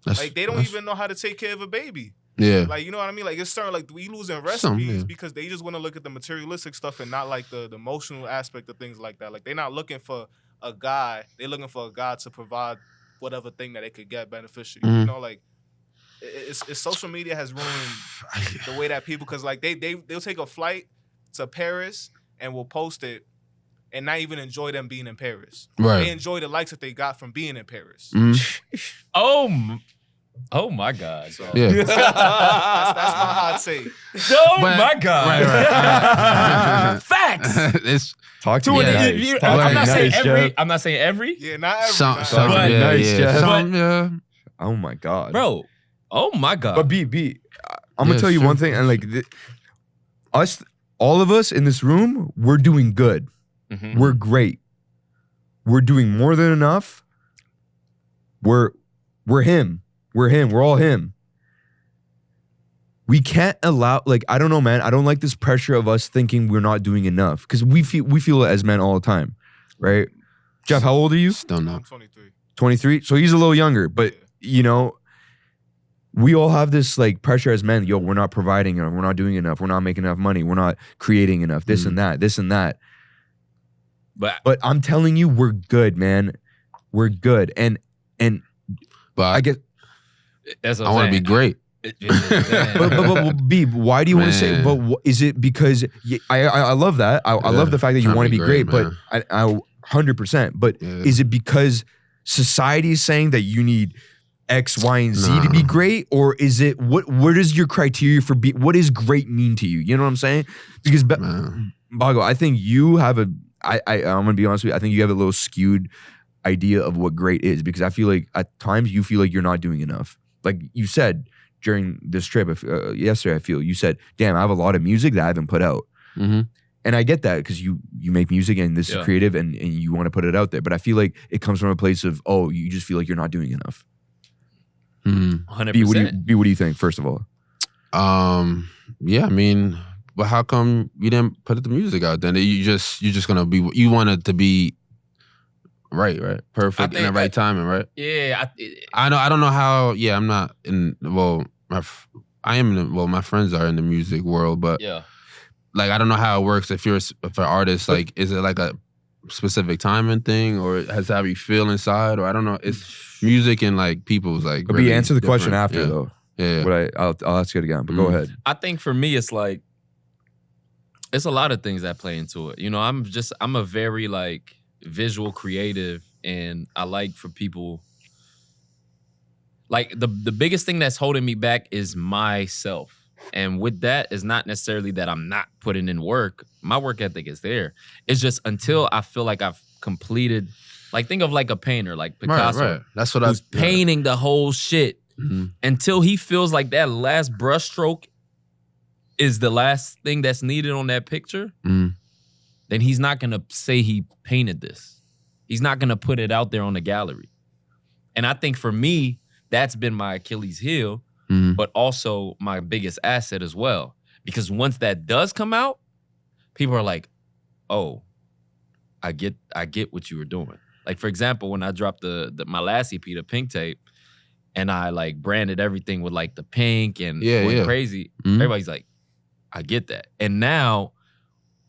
Like they don't even know how to take care of a baby. Yeah. Like, you know what I mean? Like, it's starting, like, we losing recipes because they just want to look at the materialistic stuff and not, like, the emotional aspect of things like that. Like, they're not looking for a guy. They're looking for a guy to provide whatever thing that they could get beneficial. You know, like, it's social media has ruined the way that people, because, like, they'll take a flight to Paris and will post it and not even enjoy them being in Paris. Right. They enjoy the likes that they got from being in Paris. Oh my God! So, yeah, that's my hot take. My God! Right. Facts. It's talk to me. I'm not saying every. Yeah, not every. Oh my God, bro. Oh my God. But I'm gonna tell you one thing, and like all of us in this room, we're doing good. We're great. We're doing more than enough. We're him. We're all him. We can't allow, like, I don't know, man. I don't like this pressure of us thinking we're not doing enough, because we feel it as men all the time, right? Jeff, how old are you? Don't know. I'm 23. 23? So he's a little younger, but you know, we all have this like pressure as men. Yo, we're not providing enough. We're not doing enough. We're not making enough money. We're not creating enough. This and that. But I'm telling you, we're good, man. We're good. But I guess I want to be great. but B, why do you want to say? But is it because I love that? I love the fact that you want to be great. But I 100%. But is it because society is saying that you need X, Y, and Z to be great, or is it what is your criteria for what is great mean to you? You know what I'm saying? Because Bago, I think you have I'm gonna be honest with you. I think you have a little skewed idea of what great is, because I feel like at times you feel like you're not doing enough. Like you said during this trip yesterday, I feel you said, "Damn, I have a lot of music that I haven't put out." Mm-hmm. And I get that because you make music and this is creative and you want to put it out there. But I feel like it comes from a place of, you just feel like you're not doing enough. 100%. B, what do you think, first of all? Yeah, I mean, but how come you didn't put the music out then? You're just gonna be, you want it to be right, perfect in the right timing, right? Yeah, I know. I don't know how. Yeah, I'm not in. Well, I am. My friends are in the music world, but like I don't know how it works. If you're an artist, like, is it like a specific timing thing, or has how you feel inside, or I don't know. It's music and like people's like. But really answer the question different. after though. Yeah. But I'll ask it again. But go ahead. I think for me, it's like it's a lot of things that play into it. You know, I'm a very like visual creative, and I like for people. Like the biggest thing that's holding me back is myself. And with that is not necessarily that I'm not putting in work. My work ethic is there. It's just until I feel like I've completed, like think of like a painter, like Picasso. Right. That's what who's painting the whole shit. Mm-hmm. Until he feels like that last brushstroke is the last thing that's needed on that picture, then he's not gonna say he painted this. He's not gonna put it out there on the gallery. And I think for me, that's been my Achilles heel. But also my biggest asset as well. Because once that does come out, people are like, oh, I get what you were doing. Like, for example, when I dropped my last EP, the Pink Tape, and I like branded everything with like the pink and went crazy, everybody's like, I get that. And now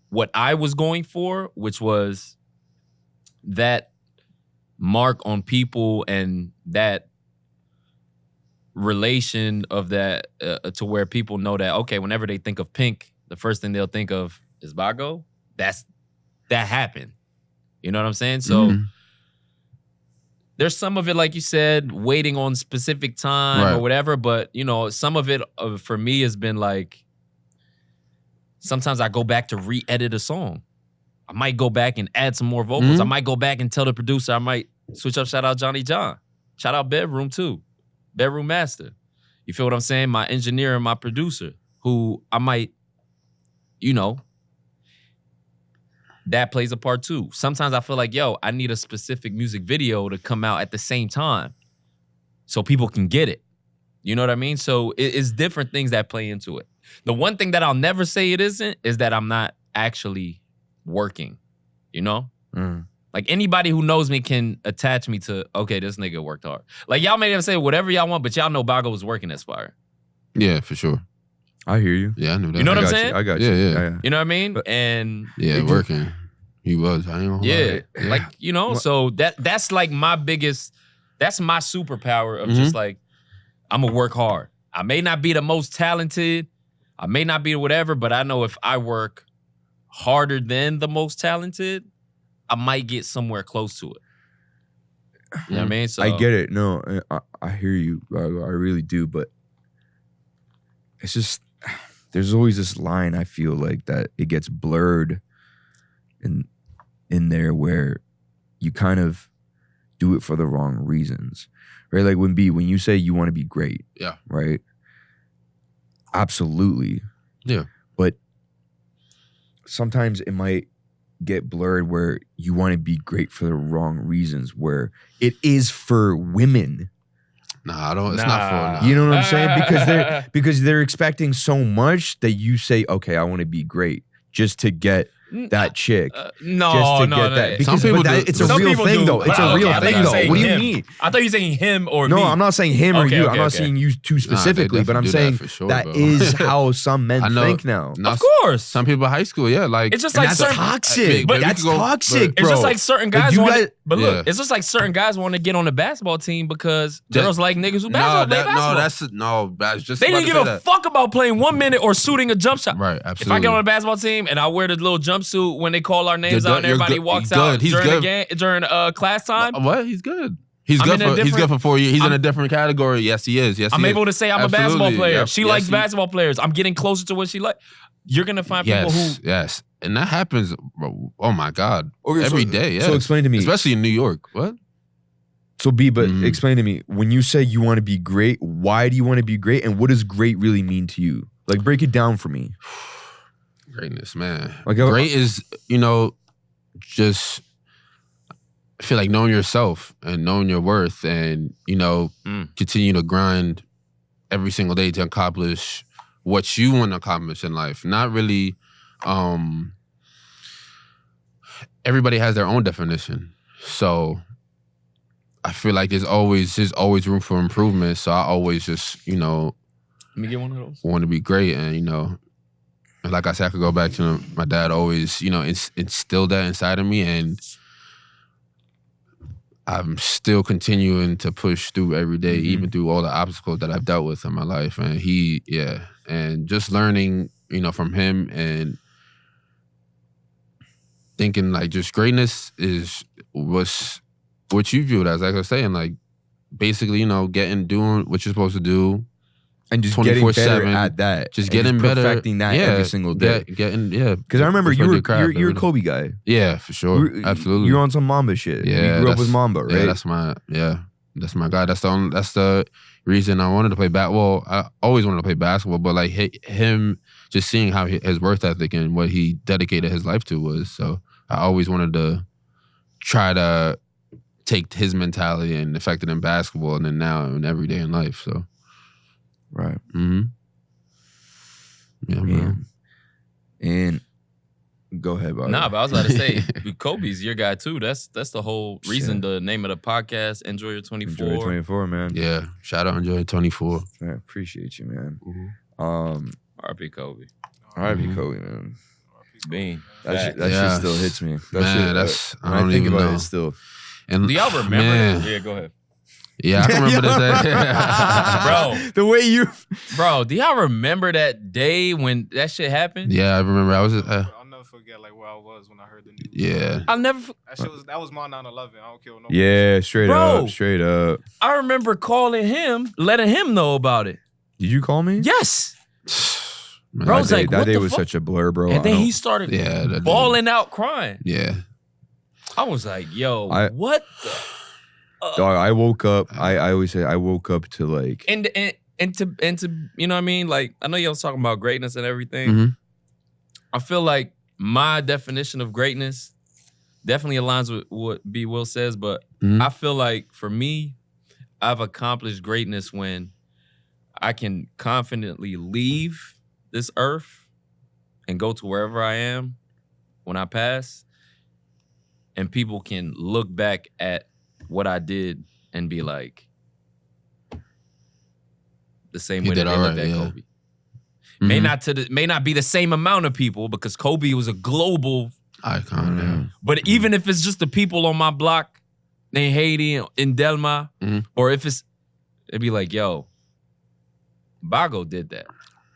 what I was going for, which was that mark on people and that relation of that to where people know that, okay, whenever they think of Pink, the first thing they'll think of is Sebago. That happened. You know what I'm saying? So there's some of it, like you said, waiting on specific time or whatever, but you know, some of it for me has been like, sometimes I go back to re-edit a song. I might go back and add some more vocals. I might go back and tell the producer, I might switch up, shout out Johnny John. Shout out Bedroom too. Bedroom Master. You feel what I'm saying? My engineer and my producer, who I might, you know, that plays a part too. Sometimes I feel like, I need a specific music video to come out at the same time so people can get it. You know what I mean? So it's different things that play into it. The one thing that I'll never say it isn't is that I'm not actually working, you know? Like anybody who knows me can attach me to, okay, this nigga worked hard. Like y'all may say whatever y'all want, but y'all know Bago was working at Spire. Yeah, for sure. I hear you. Yeah, I knew that. You know what I'm saying? I got you. Yeah. You know what I mean? And working. He was. I ain't gonna lie. Like, you know, so that's like my biggest, that's my superpower of just like, I'm gonna work hard. I may not be the most talented, I may not be whatever, but I know if I work harder than the most talented, I might get somewhere close to it. You know what I mean? So I get it. No, I hear you. I really do. But it's just, there's always this line, I feel like, that it gets blurred in there where you kind of do it for the wrong reasons. Right? Like when you say you want to be great. Yeah. Right? Absolutely. Yeah. But sometimes it might get blurred where you want to be great for the wrong reasons, where it is for women. Nah, it's not for. You know what I'm saying? Because they're expecting so much that you say, okay, I want to be great just to get that chick. That. Because some people it's a real thing though. It's a real thing though. What do you mean? I thought you were saying him or me. No, I'm not saying him or you. I'm not saying you two specifically, but I'm saying that is how some men think now. Of course. Some people in high school, like it's just like that's toxic. But that's toxic, bro. It's just like certain guys want. But look, it's just like certain guys want to get on the basketball team because girls like niggas who basketball. That's just they didn't give a fuck about playing 1 minute or shooting a jump shot. Right, absolutely. If I get on a basketball team and I wear the little jumpsuit when they call our names out and everybody walks out during class time. What? He's good. He's good for 4 years. He's in a different category. Yes, he is. Yes, I'm able to say I'm a basketball player. Yep. She likes basketball players. I'm getting closer to what she likes. You're gonna find people who Yes. And that happens, oh my God. Every day. Yes. So explain to me. Especially in New York. What? So explain to me, when you say you want to be great, why do you want to be great? And what does great really mean to you? Like, break it down for me. Greatness, man. Like, great is, just I feel like knowing yourself and knowing your worth and, continue to grind every single day to accomplish what you want to accomplish in life. Not really, everybody has their own definition. So I feel like there's always room for improvement. So I always just, let me get one of those. Want to be great. And, like I said, I could go back to my dad always, instilled that inside of me. And I'm still continuing to push through every day, even through all the obstacles that I've dealt with in my life. And and just learning, from him and thinking like just greatness was what you viewed as, like I was saying, like basically, doing what you're supposed to do. And just getting better at that. Just getting better. Perfecting that every single day. Because I remember you're a Kobe guy. Yeah, for sure. Absolutely. You're on some Mamba shit. Yeah. You grew up with Mamba, right? Yeah, that's my guy. That's the reason I wanted to play basketball. I always wanted to play basketball, but like him just seeing how his work ethic and what he dedicated his life to was. So I always wanted to try to take his mentality and affect it in basketball and then now and every day in life. So right. Mm-hmm. Yeah, man. And go ahead, buddy. Nah, but I was about to say, Kobe's your guy too. That's the whole reason, the name of the podcast, Enjoy Your 24. Enjoy 24, man. Yeah. Shout out Enjoy 24. I appreciate you, man. R.I.P. Kobe. R.I.P. Kobe, man. Bean. That shit still hits me. I don't even know. It still. And do y'all remember that? Yeah, go ahead. Yeah, I can remember that. Bro. The way you... Bro, do y'all remember that day when that shit happened? Yeah, I remember. I'll never forget like where I was when I heard the news. Yeah. I'll never... That was my 9/11. I don't care what nobody says. Straight up. I remember calling him, letting him know about it. Did you call me? Yes. Man, bro, that day was such a blur, bro. And then he started bawling out crying. Yeah. I was like, yo, what the... Dog, I woke up. I always say I woke up to like and to you know what I mean? Like I know y'all was talking about greatness and everything. Mm-hmm. I feel like my definition of greatness definitely aligns with what B Will says, but I feel like for me, I've accomplished greatness when I can confidently leave this earth and go to wherever I am when I pass, and people can look back at what I did and be like, the same way that they looked at Kobe. May not be the same amount of people because Kobe was a global icon. But even if it's just the people on my block in Haiti, in Delma, or if it'd be like, yo, Sebago did that.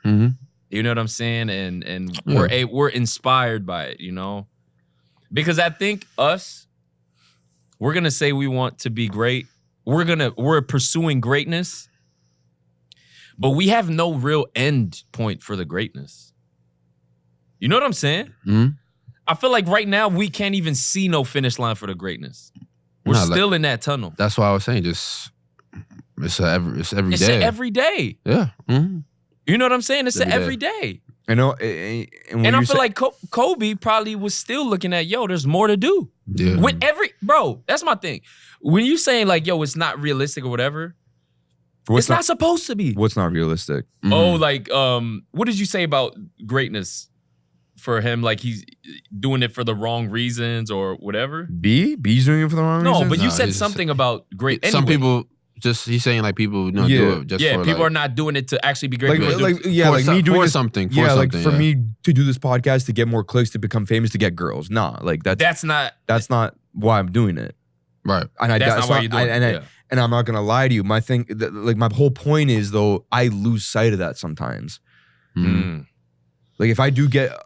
You know what I'm saying? And we're inspired by it, Because I think we're gonna say we want to be great. We're pursuing greatness, but we have no real end point for the greatness. You know what I'm saying? I feel like right now we can't even see no finish line for the greatness. We're still in that tunnel. That's why I was saying, it's every day. It's every day. Yeah. You know what I'm saying? It's every day. I know, and I feel like Kobe probably was still looking at, yo, there's more to do. Yeah. Bro, that's my thing. When you saying like, yo, it's not realistic or whatever, it's not supposed to be. What's not realistic? Oh, like, what did you say about greatness for him? Like he's doing it for the wrong reasons or whatever? B's doing it for the wrong reasons? No, but you said something about great. Some people... he's saying like people do it just for people like, are not doing it to actually be great. Like me doing something. For me to do this podcast to get more clicks, to become famous, to get girls. Nah, like that's not why I'm doing it. Right. And that's not why you're doing it. And I'm not gonna lie to you. My thing, like my whole point is though, I lose sight of that sometimes. Like if I do get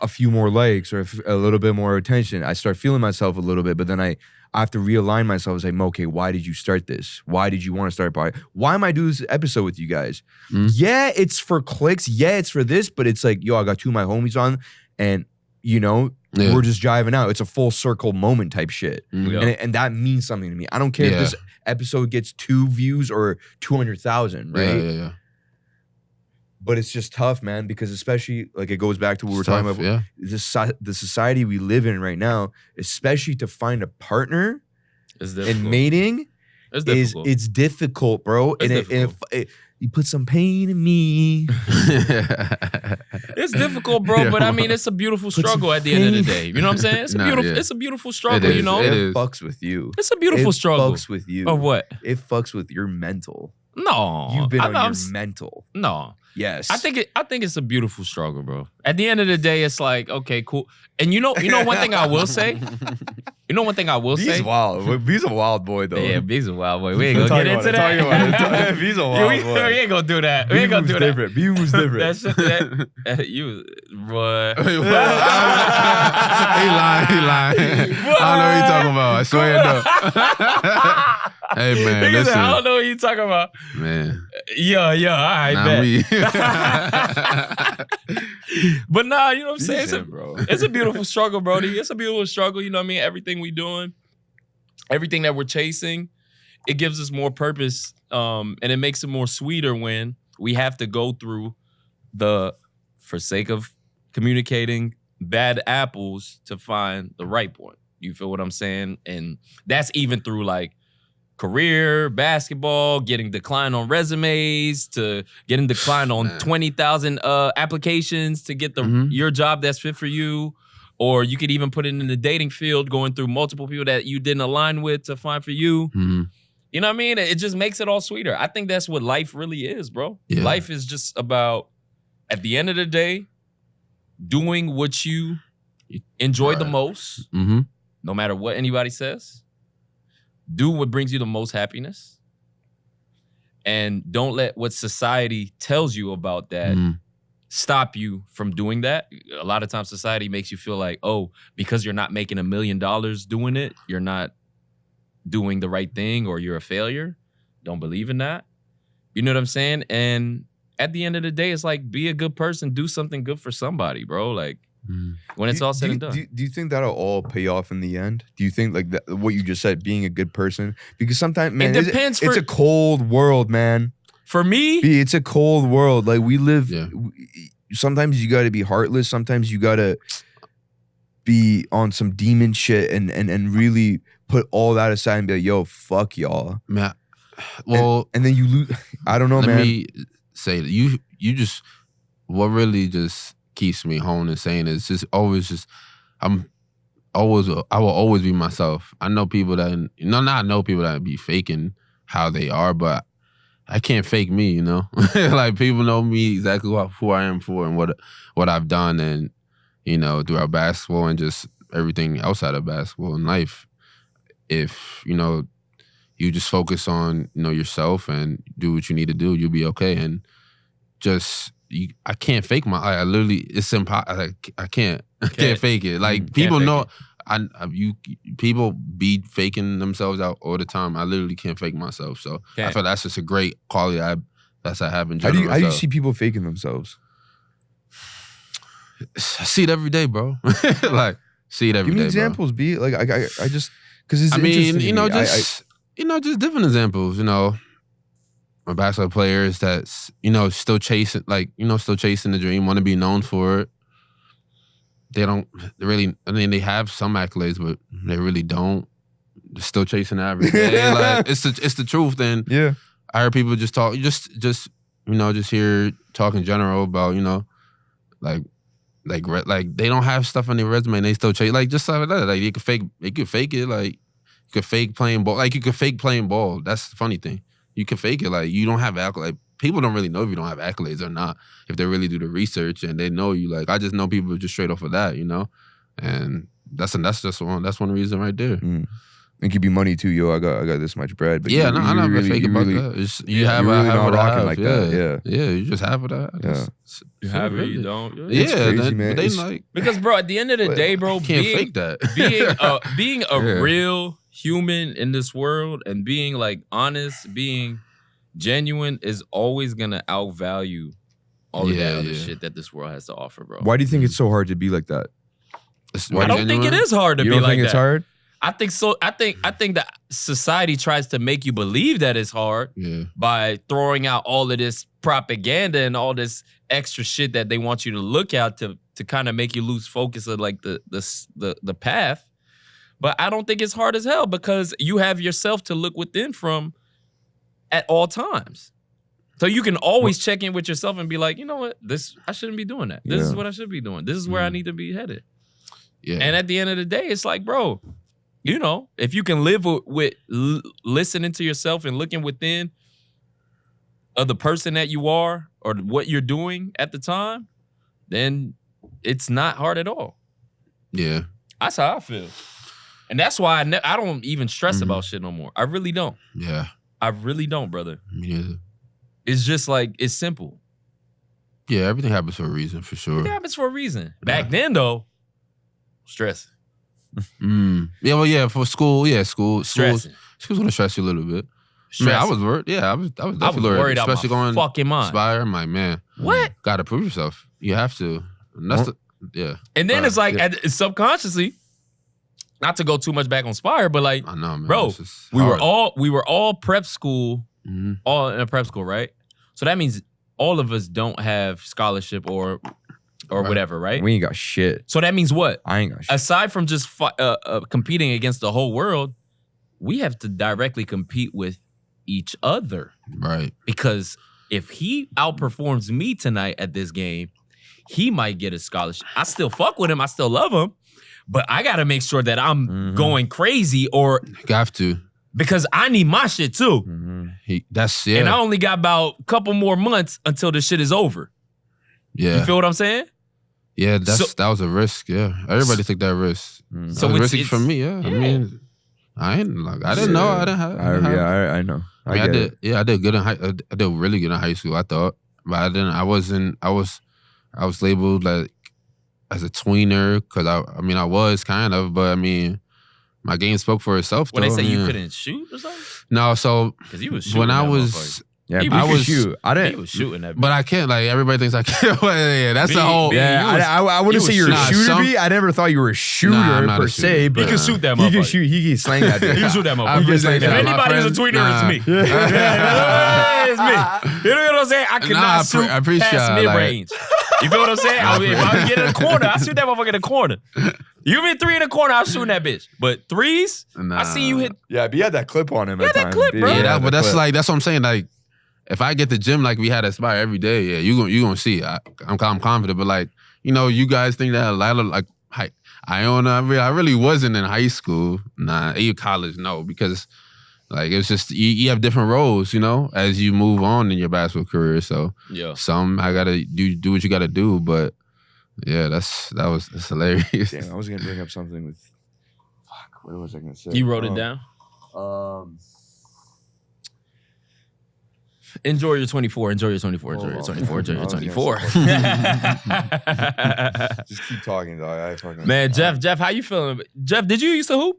a few more likes or a little bit more attention, I start feeling myself a little bit, but then I I have to realign myself and say, okay, why did you start this? Why did you want to start by? Why am I doing this episode with you guys? Yeah, it's for clicks. Yeah, it's for this, but it's like, yo, I got 2 of my homies on, and we're just jiving out. It's a full circle moment type shit, and that means something to me. I don't care if this episode gets 2 views or 200,000, right? Yeah. But it's just tough, man, because especially like it goes back to what we're talking about. The society we live in right now, especially to find a partner and mating, it's difficult, bro. If you put some pain in me. It's difficult, bro. But I mean, it's a beautiful struggle at the end of the day. You know what I'm saying? It's a beautiful struggle. It fucks with you. It's a beautiful struggle. It fucks with you. Of what? It fucks with your mental. No, you've been on your mental. No. Yes. I think it's a beautiful struggle, bro. At the end of the day, it's like, okay, cool. And you know one thing I will say? B's wild. B's a wild boy, though. Yeah, B's a wild boy. We ain't gonna get into that. B's a wild boy. We ain't gonna do that. We ain't gonna do that. B was different. That shit, you, boy. He lying. I don't know what you talking about. I swear no. Hey, man, listen. I don't know what you talking about. Man. Yeah, all right, bet. But nah, you know what I'm saying? It's a beautiful struggle, Brody. It's a beautiful struggle, you know what I mean? Everything we doing, everything that we're chasing, it gives us more purpose, and it makes it more sweeter when we have to go through for sake of communicating, bad apples to find the right one. You feel what I'm saying? And that's even through like career, basketball, getting declined on resumes, to getting declined on 20,000 applications to get your job that's fit for you. Or you could even put it in the dating field, going through multiple people that you didn't align with to find for you. You know what I mean? It just makes it all sweeter. I think that's what life really is, bro. Yeah. Life is just about, at the end of the day, doing what you enjoy the most, no matter what anybody says. Do what brings you the most happiness. And don't let what society tells you about that stop you from doing that. A lot of times society makes you feel like, oh, because you're not making $1 million doing it, you're not doing the right thing, or you're a failure. Don't believe in that. You know what I'm saying? And at the end of the day, it's like, be a good person, do something good for somebody, bro. Like, when it's all said and done. Do you think that'll all pay off in the end? Do you think like that, what you just said, being a good person? Because sometimes, man, it depends. It's a cold world, man. For me, it's a cold world. Like we live. Yeah. Sometimes you got to be heartless. Sometimes you got to be on some demon shit and really put all that aside and be like, yo, fuck y'all. Man, well, and then you lose. I don't know, man. Let me say that you just, what really just keeps me home and saying is just always just, I will always be myself. I know people that, not know people that be faking how they are, but I can't fake me, you know? Like, people know me exactly who I am for and what I've done, and, you know, throughout basketball and just everything outside of basketball and life. If, you know, you just focus on, you know, yourself and do what you need to do, you'll be okay. And just, I can't fake I literally, it's impossible. I can't fake it. Like, people know, people be faking themselves out all the time. I literally can't fake myself. So I feel that's just a great quality I have in general. How do you see people faking themselves? I see it every day, bro. Like, see it every day. Give me examples, B. Like, I just, because it's interesting. You know, just different examples. You know, my basketball players that's, you know, still chasing the dream, want to be known for it. They they have some accolades, but they really don't. They're still chasing it every day. Like, it's the truth. And yeah, I heard people just talk, just hear talk in general about, you know, like they don't have stuff on their resume and they still chase, like, just stuff like that. Like, you could fake it. Like, you could fake playing ball. Like, you could fake playing ball. That's the funny thing. You can fake it. Like, you don't have accolades. Like, people don't really know if you don't have accolades or not, if they really do the research and they know you. Like, I just know people just straight off of that, you know? And that's one reason right there. It could be money too, yo. I got this much bread. But yeah, I'm not really, fake about that. You have really not rocking have. like that. Yeah, you just have it. You have it, you don't. It's crazy, man. Because, bro, at the end of the day, bro, can't fake that. being a real human in this world and being like honest, being genuine is always gonna outvalue all of that other shit that this world has to offer, bro. Why do you think it's so hard to be like that? I don't think it is hard to You be don't like think it's that. hard? I think so. I think that society tries to make you believe that it's hard by throwing out all of this propaganda and all this extra shit that they want you to look at to kind of make you lose focus of like the path. But I don't think it's hard as hell because you have yourself to look within from at all times. So you can always check in with yourself and be like, you know what, I shouldn't be doing that. This is what I should be doing. This is where I need to be headed. Yeah. And at the end of the day, it's like, bro, you know, if you can live with listening to yourself and looking within of the person that you are or what you're doing at the time, then it's not hard at all. Yeah. That's how I feel. And that's why I don't even stress about shit no more. I really don't. Yeah. I really don't, brother. Yeah. It's just like, it's simple. Yeah, everything happens for a reason, for sure. It happens for a reason. Back then, though, stress. Yeah, well, yeah, for school, school's gonna stress you a little bit. Man, I was worried. Yeah, I was definitely worried out especially my going fucking mind. Spire. I'm like, man, what? Gotta prove yourself. You have to. And that's And then it's like subconsciously, not to go too much back on Spire, but like, I know, man, bro, we were all prep school, all in a prep school, right? So that means all of us don't have scholarship or whatever, right? We ain't got shit. So that means what? I ain't got shit. Aside from just competing against the whole world, we have to directly compete with each other. Right. Because if he outperforms me tonight at this game, he might get a scholarship. I still fuck with him. I still love him. But I got to make sure that I'm going crazy or... Have to. Because I need my shit too. And I only got about a couple more months until this shit is over. Yeah. You feel what I'm saying? Yeah, that was a risk. Yeah, everybody took that risk. So it's risky for me. Yeah, I mean, I didn't know. I didn't have. I know. I did. Yeah, I did good in high. I did really good in high school. I thought, but I didn't. I wasn't. I was labeled like as a tweener because I was kind of, but I mean, my game spoke for itself. When they say you couldn't shoot or something? No, so because you was shooting when I was. Yeah, I was shoot. I didn't. He was shooting that. But I can't. Like everybody thinks I can't. Yeah, that's the whole. Yeah, I wouldn't say you're a shooter. I never thought you were a shooter per se. But he can shoot that motherfucker. He can shoot. He can slang that. He can shoot that motherfucker. If anybody's a tweener, it's me. It's me. You know what I'm saying? I cannot shoot past mid range. You feel what I'm saying? If I get in the corner, I shoot that motherfucker in the corner. You been 3 in the corner, I'm shooting that bitch. But threes, I see you hit. Yeah, but you had that clip on him. Yeah, that clip, bro. Yeah, but that's what I'm saying. Like, if I get the gym like we had at Spire every day, yeah, you gonna see. I'm confident, but like, you know, you guys think that a lot of like I really wasn't in high school. Nah, even college, no, because like it's just you have different roles, you know, as you move on in your basketball career. So some I gotta do what you gotta do, but yeah, that's hilarious. Damn, I was gonna bring up something with. Fuck, what was I gonna say? You wrote it down. Enjoy your 24. Enjoy your 24. Enjoy your 24. Enjoy your 24. Just keep talking, dog. Man, Jeff, how you feeling? Jeff, did you used to hoop?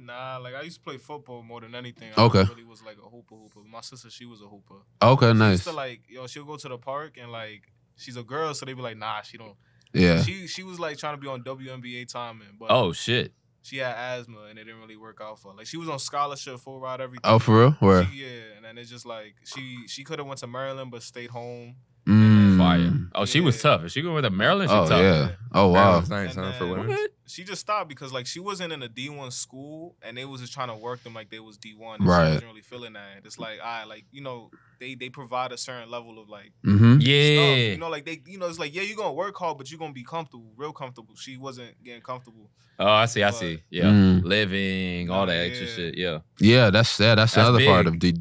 Nah, like I used to play football more than anything. Okay. I really was like a hooper. My sister, she was a hooper. Okay, nice. She used to like, she'll go to the park and like, she's a girl, so they be like, nah, she don't. Yeah. She was like trying to be on WNBA timing, but oh shit. She had asthma and it didn't really work out for her. Like she was on scholarship, full ride, everything. Oh, for real? Where? And then it's just like she could have went to Maryland but stayed home. Fire. Oh, she was tough. If she went to Maryland, she tough. Yeah. Oh, wow. That's nice, huh, for women. She just stopped because like she wasn't in a D1 school and they was just trying to work them like they was D1. And right. She wasn't really feeling that. It's like, like, you know, they provide a certain level of like yeah. stuff. You know, like they, you know, it's like, yeah, you're gonna work hard, but you're gonna be comfortable, real comfortable. She wasn't getting comfortable. Oh, I see. Yeah. Living, all that extra shit. Yeah. Yeah, that's the other big. part of the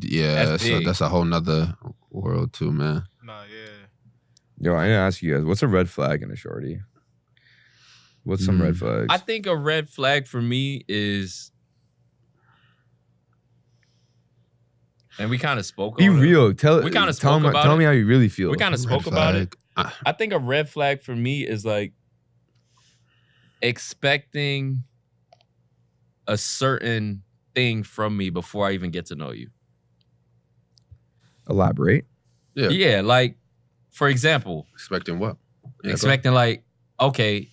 that's a whole nother world too, man. Nah, yeah. Yo, I need to ask you guys, what's a red flag in a shorty? What's some red flags? I think a red flag for me is, and we kind of spoke. Be real. Tell me how you really feel. We kind of spoke about it. I think a red flag for me is like expecting a certain thing from me before I even get to know you. Elaborate. Yeah. Yeah, like, for example, Expecting what? Yeah, expecting like, okay,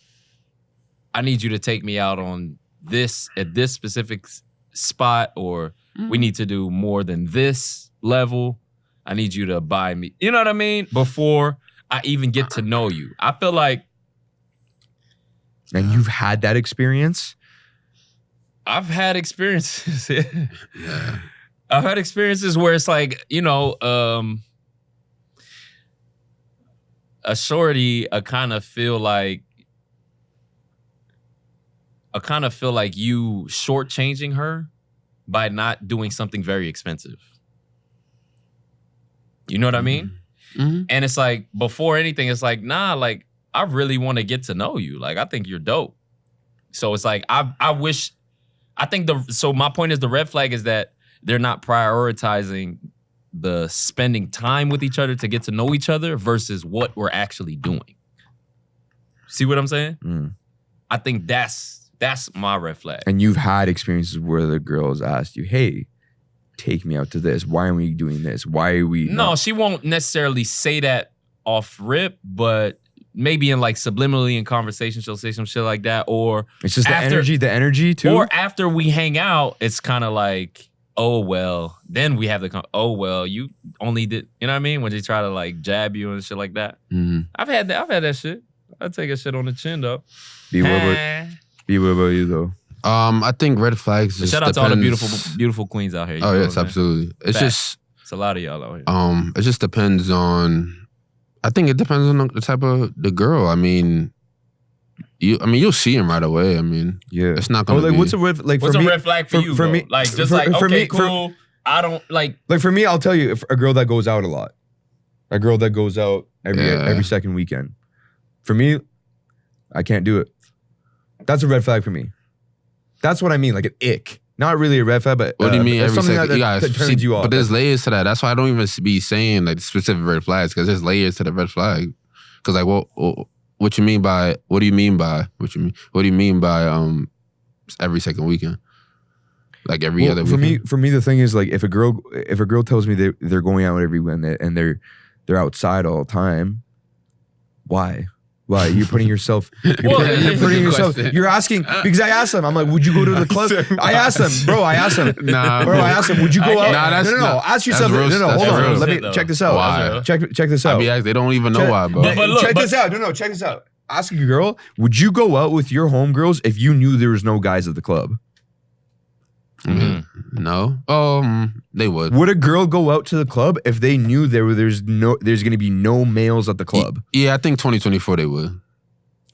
I need you to take me out on this at this specific spot, or we need to do more than this level. I need you to buy me, you know what I mean? Before I even get to know you. I feel like And you've had that experience? I've had experiences. Yeah. I've had experiences where it's like, you know, a shorty, I kind of feel like you shortchanging her by not doing something very expensive. You know what I mean? Mm-hmm. And it's like, before anything, it's like, nah, like, I really want to get to know you. Like, I think you're dope. So it's like, so my point is, the red flag is that they're not prioritizing the spending time with each other to get to know each other versus what we're actually doing. See what I'm saying? Mm. I think that's my red flag. And you've had experiences where the girls asked you, hey, take me out to this. Why are we doing this? Why are we No, she won't necessarily say that off rip, but maybe in like subliminally in conversation, she'll say some shit like that. Or it's just after, the energy too? Or after we hang out, it's kind of like, oh, well, then we have oh, well, you only did, you know what I mean? When they try to like jab you and shit like that. Mm-hmm. I've had that shit. I take a shit on the chin though. Be what about you though? I think red flags just shout out depends. to all the beautiful queens out here. Oh yes, absolutely. It's just it's a lot of y'all out here. It just depends on. I think it depends on the type of the girl. I mean, you'll see him right away. I mean, yeah, it's not gonna. What's a red like? What's for a me, red flag for you? For bro? me, like just for, like for okay, me, cool. I don't like. Like for me, I'll tell you, if a girl that goes out a lot, a girl that goes out every second weekend. For me, I can't do it. That's a red flag for me. That's what I mean, like an ick. Not really a red flag, but what do you mean? Every something second, that turns you off. But there's layers to that. That's why I don't even be saying like specific red flags, because there's layers to the red flag. Because like, what do you mean by every second weekend? Like every other weekend? For me, the thing is like if a girl tells me they're going out every weekend and they're outside all the time, why? Why? You're putting yourself. You're asking because I asked them. I'm like, would you go to the club? I asked them, bro. Nah, bro. I asked them, would you go out? Nah, no. Ask yourself. Real, no. Hold on. real. Let me check this out. Why? Check this out. They don't even know why, bro. Check this out. No. Check this out. Ask a girl, would you go out with your homegirls if you knew there was no guys at the club? Mm-hmm. No. They would. Would a girl go out to the club if they knew there's going to be no males at the club? Yeah, I think 2024 they would.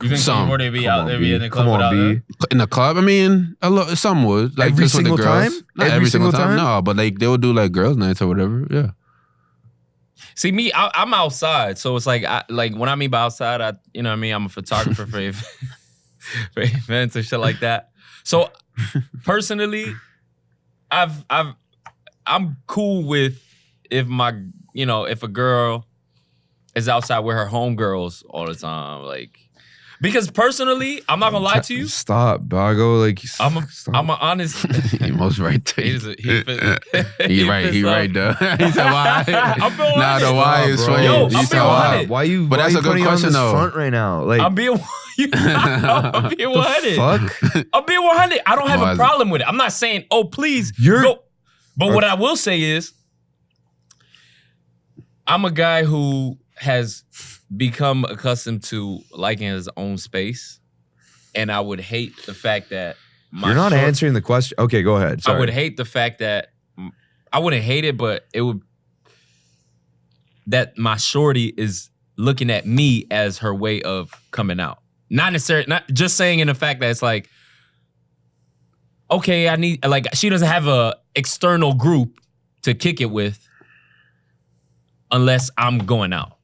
You think some would be out there in the club? Come on, B. In the club, I mean, some would. Like every just with single the girls. time? Not every single time? No, but like they would do like girls' nights or whatever. Yeah. See me, I'm outside, so it's like, what I mean by outside, you know what I mean. I'm a photographer for events and shit like that. So personally, I'm cool with if a girl is outside with her homegirls all the time, like. Because personally, I'm not gonna lie to you. Stop, Bago. Like I'm an honest. He most right there. He right there. He said why? Nah, the why is funny. Yo, I'm being why? Why you? But that's a good question though. Front right now, like I'm being 100. Fuck. I'm being 100. I don't have a problem with it. I'm not saying, oh please, go. But what I will say is, I'm a guy who has become accustomed to liking his own space, and I would hate the fact that you're not answering the question. Okay, go ahead. Sorry. I would hate the fact that I wouldn't hate it, but it would that my shorty is looking at me as her way of coming out. Not necessarily, not just saying in the fact that it's like, okay, I need like she doesn't have a external group to kick it with unless I'm going out.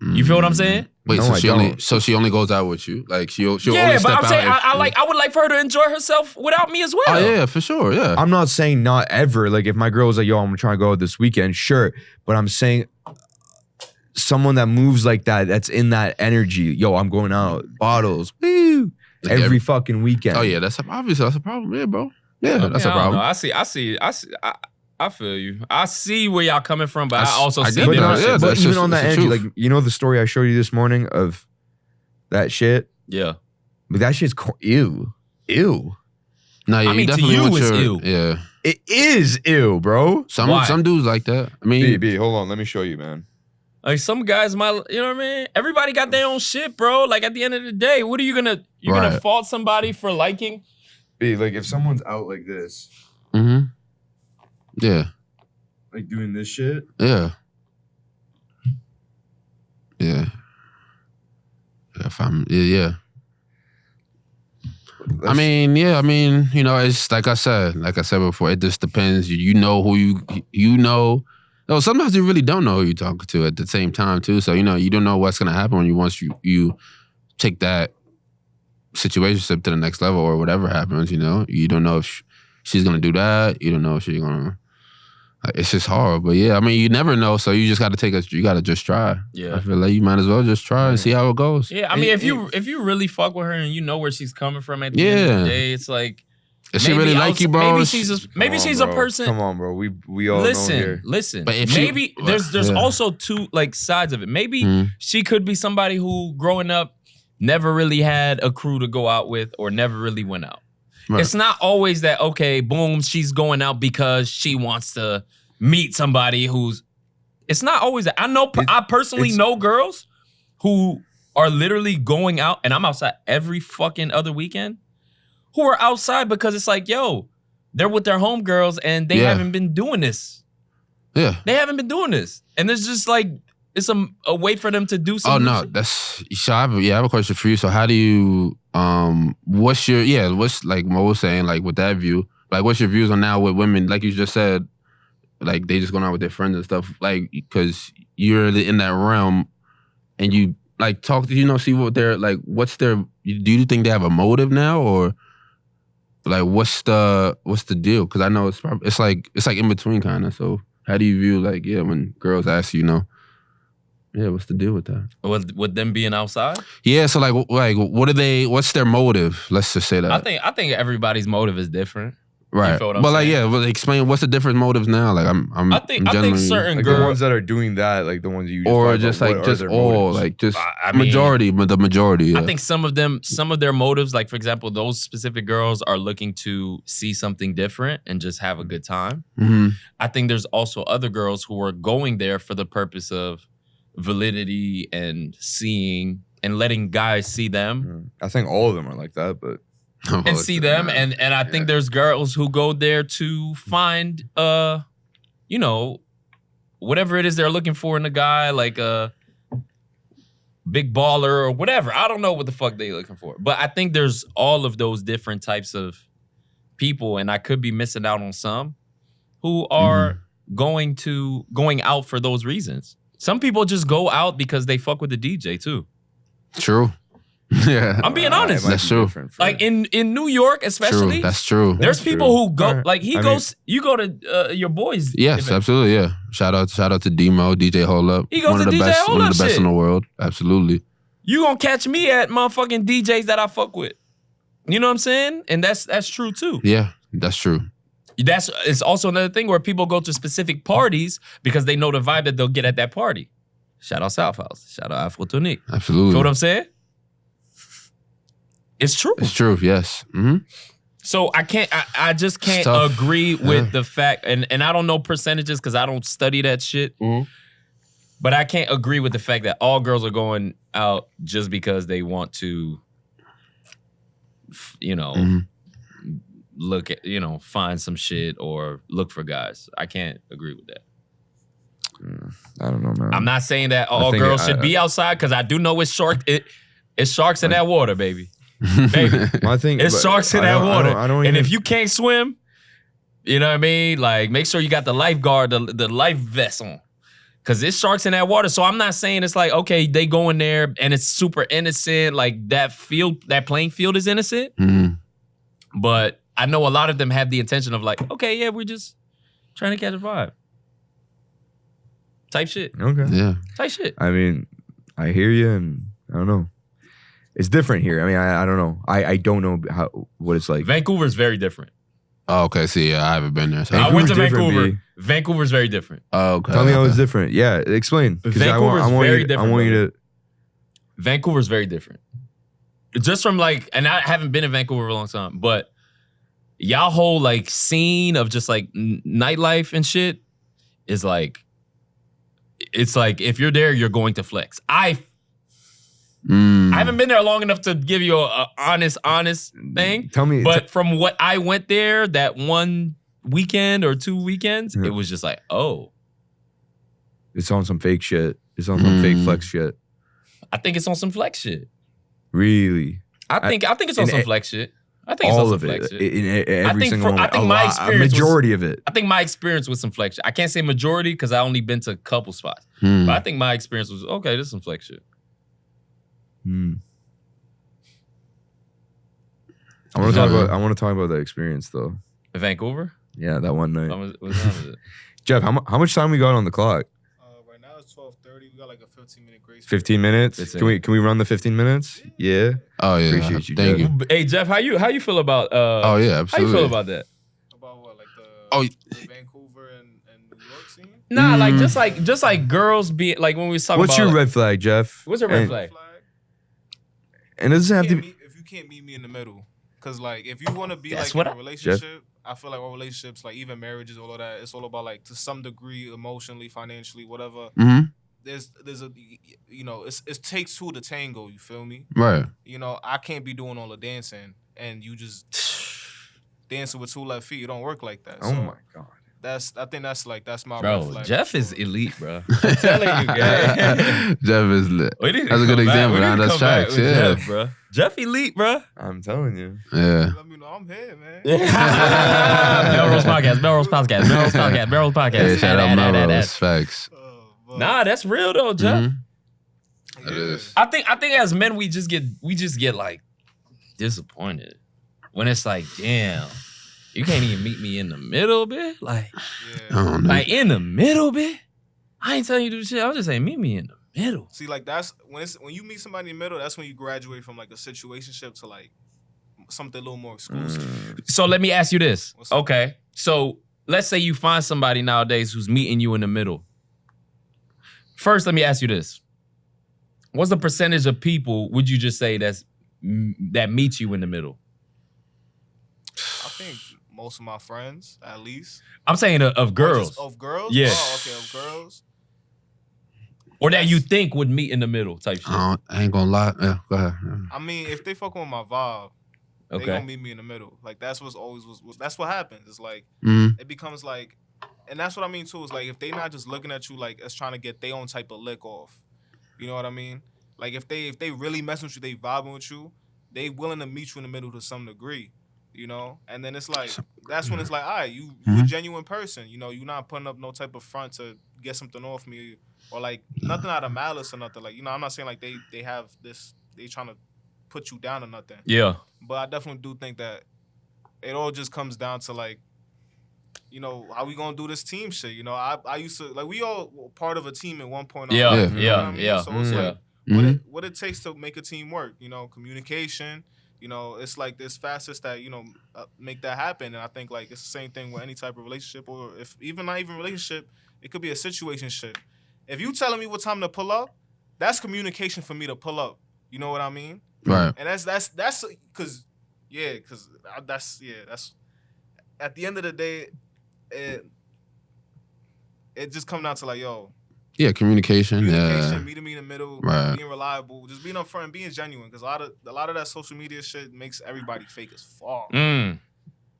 You feel what I'm saying? Wait, no, so she only goes out with you? Like she'll yeah, only but step I'm out saying if, I would like for her to enjoy herself without me as well. Oh yeah, for sure. Yeah. I'm not saying not ever. Like if my girl was like, yo, I'm trying to go out this weekend, sure. But I'm saying someone that moves like that, that's in that energy. Yo, I'm going out, bottles, woo, Like every fucking weekend. Oh yeah, that's obviously that's a problem, yeah, bro. Yeah, that's a I don't know. problem. I feel you. I see where y'all coming from, but I That's- also I see get that. different Yeah, shit. But that's even just- on that it's the energy, truth. like, you know the story I showed you this morning of that shit? Yeah. Like, that shit's ew. Ew. No, yeah, I mean, to definitely you, want it's your, ew. Yeah. It is ew, bro. Why? Some dudes like that. I mean, B, hold on. Let me show you, man. Like some guys might, you know what I mean? Everybody got their own shit, bro. Like at the end of the day, what are you gonna Right. fault somebody for liking? B, like, if someone's out like this, yeah, like doing this shit, yeah. Yeah. If I'm, yeah. I mean, you know, it's like I said before, it just depends. You know who you know. No, sometimes you really don't know who you're talking to at the same time too. So, you know, you don't know what's gonna happen when once you take that situationship to the next level or whatever happens, you know. You don't know if she's gonna do that. You don't know if she's gonna. It's just hard, but yeah, I mean, you never know, so you just got to you got to just try. Yeah. I feel like you might as well just try and see how it goes. Yeah, I mean, if you really fuck with her and you know where she's coming from at the end of the day, it's like if she really like you, bro, maybe she's a person. Come on, bro. We all know here. Listen. But if maybe there's yeah. also two like sides of it. Maybe she could be somebody who growing up never really had a crew to go out with or never really went out. Right. It's not always that, okay, boom, she's going out because she wants to meet somebody who's. It's not always that. I personally know girls who are literally going out, and I'm outside every fucking other weekend, who are outside because it's like, yo, they're with their homegirls and they haven't been doing this. Yeah. They haven't been doing this. And it's just like, it's a way for them to do something. Oh, no, that's... So I have a question for you. So how do you... what's like Mo was saying, like with that view, like what's your views on now with women, like you just said, like they just going out with their friends and stuff, like because you're in that realm and you like talk to, you know, see what they're like, what's their, do you think they have a motive now or like what's the deal? Because I know it's like in between kind of. So how do you view like, yeah, when girls ask you, know, yeah, what's the deal with that? With them being outside? Yeah, so like what are they, what's their motive? Let's just say that. I think everybody's motive is different. Right. You feel what I'm but like, saying? yeah, well, explain what's the different motives now? Like I think certain Like girls, the ones that are doing that, like the ones you or just like just all motives? like just I mean, majority, but the majority. Yeah. I think some of their motives, like for example, those specific girls are looking to see something different and just have a good time. Mm-hmm. I think there's also other girls who are going there for the purpose of validity and seeing and letting guys see them. I think all of them are like that, but And see them, and I think there's girls who go there to find, you know, whatever it is they're looking for in a guy, like a big baller or whatever. I don't know what the fuck they're looking for, but I think there's all of those different types of people, and I could be missing out on some who are going out for those reasons. Some people just go out because they fuck with the DJ too. True. Yeah. I'm being honest. That's true. Like in New York, especially. True. That's true. There's people who go like I you go to your boys. Yes, event. absolutely. Yeah. Shout out to Demo, DJ Hold Up. He goes one to of the DJ best, Hold one Up of the best shit. in the world. Absolutely. You gonna catch me at motherfucking DJs that I fuck with. You know what I'm saying? And that's true too. Yeah, that's true. It's also another thing where people go to specific parties because they know the vibe that they'll get at that party. Shout out South House. Shout out Afrotonique. Absolutely. Feel what I'm saying? It's true. It's true. Yes. Mm-hmm. So I just can't tough. agree with the fact, and I don't know percentages because I don't study that shit. But I can't agree with the fact that all girls are going out just because they want to, you know, look at, you know, find some shit or look for guys. I can't agree with that. I don't know, man. I'm not saying that all think girls should be outside because I do know it's sharks in that water, baby. Baby. My thing, It's sharks in that water. I don't and even, if you can't swim, you know what I mean? Like, make sure you got the lifeguard, the life vest on. Because it's sharks in that water. So I'm not saying it's like, okay, they go in there and it's super innocent. Like, that playing field is innocent. But I know a lot of them have the intention of like, okay, yeah, we're just trying to catch a vibe. Type shit. Okay. Yeah. Type shit. I mean, I hear you, and I don't know. It's different here. I mean, I don't know. I don't know what it's like. Vancouver's very different. Oh, okay. See, yeah, I haven't been there. So. I went to Vancouver's different, Vancouver. Vancouver's very different. Oh, okay. Tell me how okay. it's different. Yeah, explain. 'Cause Vancouver's very different, I want you to. Vancouver's very different. Just from like, and I haven't been in Vancouver for a long time, but y'all whole like scene of just like nightlife and shit is like, it's like if you're there, you're going to flex. I haven't been there long enough to give you a honest thing. Tell me, but from what I went there that one weekend or 2 weekends, it was just like, oh, it's on some fake shit. It's on some fake flex shit. I think it's on some flex shit. Really? I think it's on some flex shit. I think it's on some flex shit. Every single one. I think my experience, a majority of it. I think my experience was some flex shit. I can't say majority because I only been to a couple spots, but I think my experience was okay. This is some flex shit. I want to talk about that experience though. In Vancouver? Yeah, that one night. What time was it? Jeff, how much time we got on the clock? Right now it's 12:30. We got like a 15-minute grace. 15 minutes. Can we run the 15 minutes? Yeah. Oh yeah. Appreciate you. Thank Jeff. you. Hey Jeff, how you feel about? Oh yeah, absolutely. How you feel about that? About what, like the Vancouver and New York scene? Nah, like just like girls be like when we was talking What's about. your red flag, Jeff? What's your red flag? And it doesn't have to be. If you can't meet me in the middle, because like if you want to be That's like what in a relationship, I feel like all relationships, like even marriages, all of that, it's all about like to some degree, emotionally, financially, whatever. There's a it takes two to tango. You feel me? Right. You know, I can't be doing all the dancing and you just dancing with 2 left feet. It don't work like that. Oh So my god. I think that's my red Bro, flag Jeff for is sure. elite, bro. I'm telling you, guys. Jeff is lit. We need to That's a good come back. example. We Now need to that's come back facts. with Yeah. Jeff, bro. Jeff elite, bro. I'm telling you. Yeah. Let me know I'm here, man. Melrose Podcast. Hey, shout out Melrose. Facts. Nah, that's real though, Jeff. It is. I think as men we just get like disappointed when it's like, damn, you can't even meet me in the middle, bitch. Like, I don't know. like in the middle, bitch. I ain't telling you to do shit. I'm just saying, meet me in the middle. See, like that's when you meet somebody in the middle, that's when you graduate from like a situationship to like something a little more exclusive. So let me ask you this. What's up? Okay. So let's say you find somebody nowadays who's meeting you in the middle. First, let me ask you this. What's the percentage of people would you just say that meet you in the middle? I think most of my friends, at least. I'm saying of girls. Of girls? Yeah. Oh, okay, of girls. Or that you think would meet in the middle type shit. I ain't gonna lie. Yeah, go ahead. I mean, if they fuck with my vibe, they gonna meet me in the middle. Like that's what's always was that's what happens. It's like it becomes like, and that's what I mean too. Is like if they not just looking at you like as trying to get their own type of lick off. You know what I mean? Like if they really messing with you, they vibing with you, they willing to meet you in the middle to some degree. You know, and then it's like that's when it's like, all right, you a genuine person. You know, you're not putting up no type of front to get something off me or like nothing out of malice or nothing. Like, you know, I'm not saying like they have this, they trying to put you down or nothing. Yeah. But I definitely do think that it all just comes down to like, you know, how we gonna do this team shit. You know, I used to like we all were part of a team at one point. Yeah, life, you know yeah, what I mean? yeah. So it's Yeah. like what it takes to make a team work. You know, communication. You know, it's like this facets that, you know, make that happen. And I think like it's the same thing with any type of relationship, or if even not even relationship, it could be a situationship. If you telling me what time to pull up, that's communication for me to pull up. You know what I mean? Right. And that's because that's at the end of the day, it just comes down to like, yo, Yeah, communication. meeting me in the middle, Right. being reliable, just being upfront, and being genuine. Because a lot of that social media shit makes everybody fake as fuck.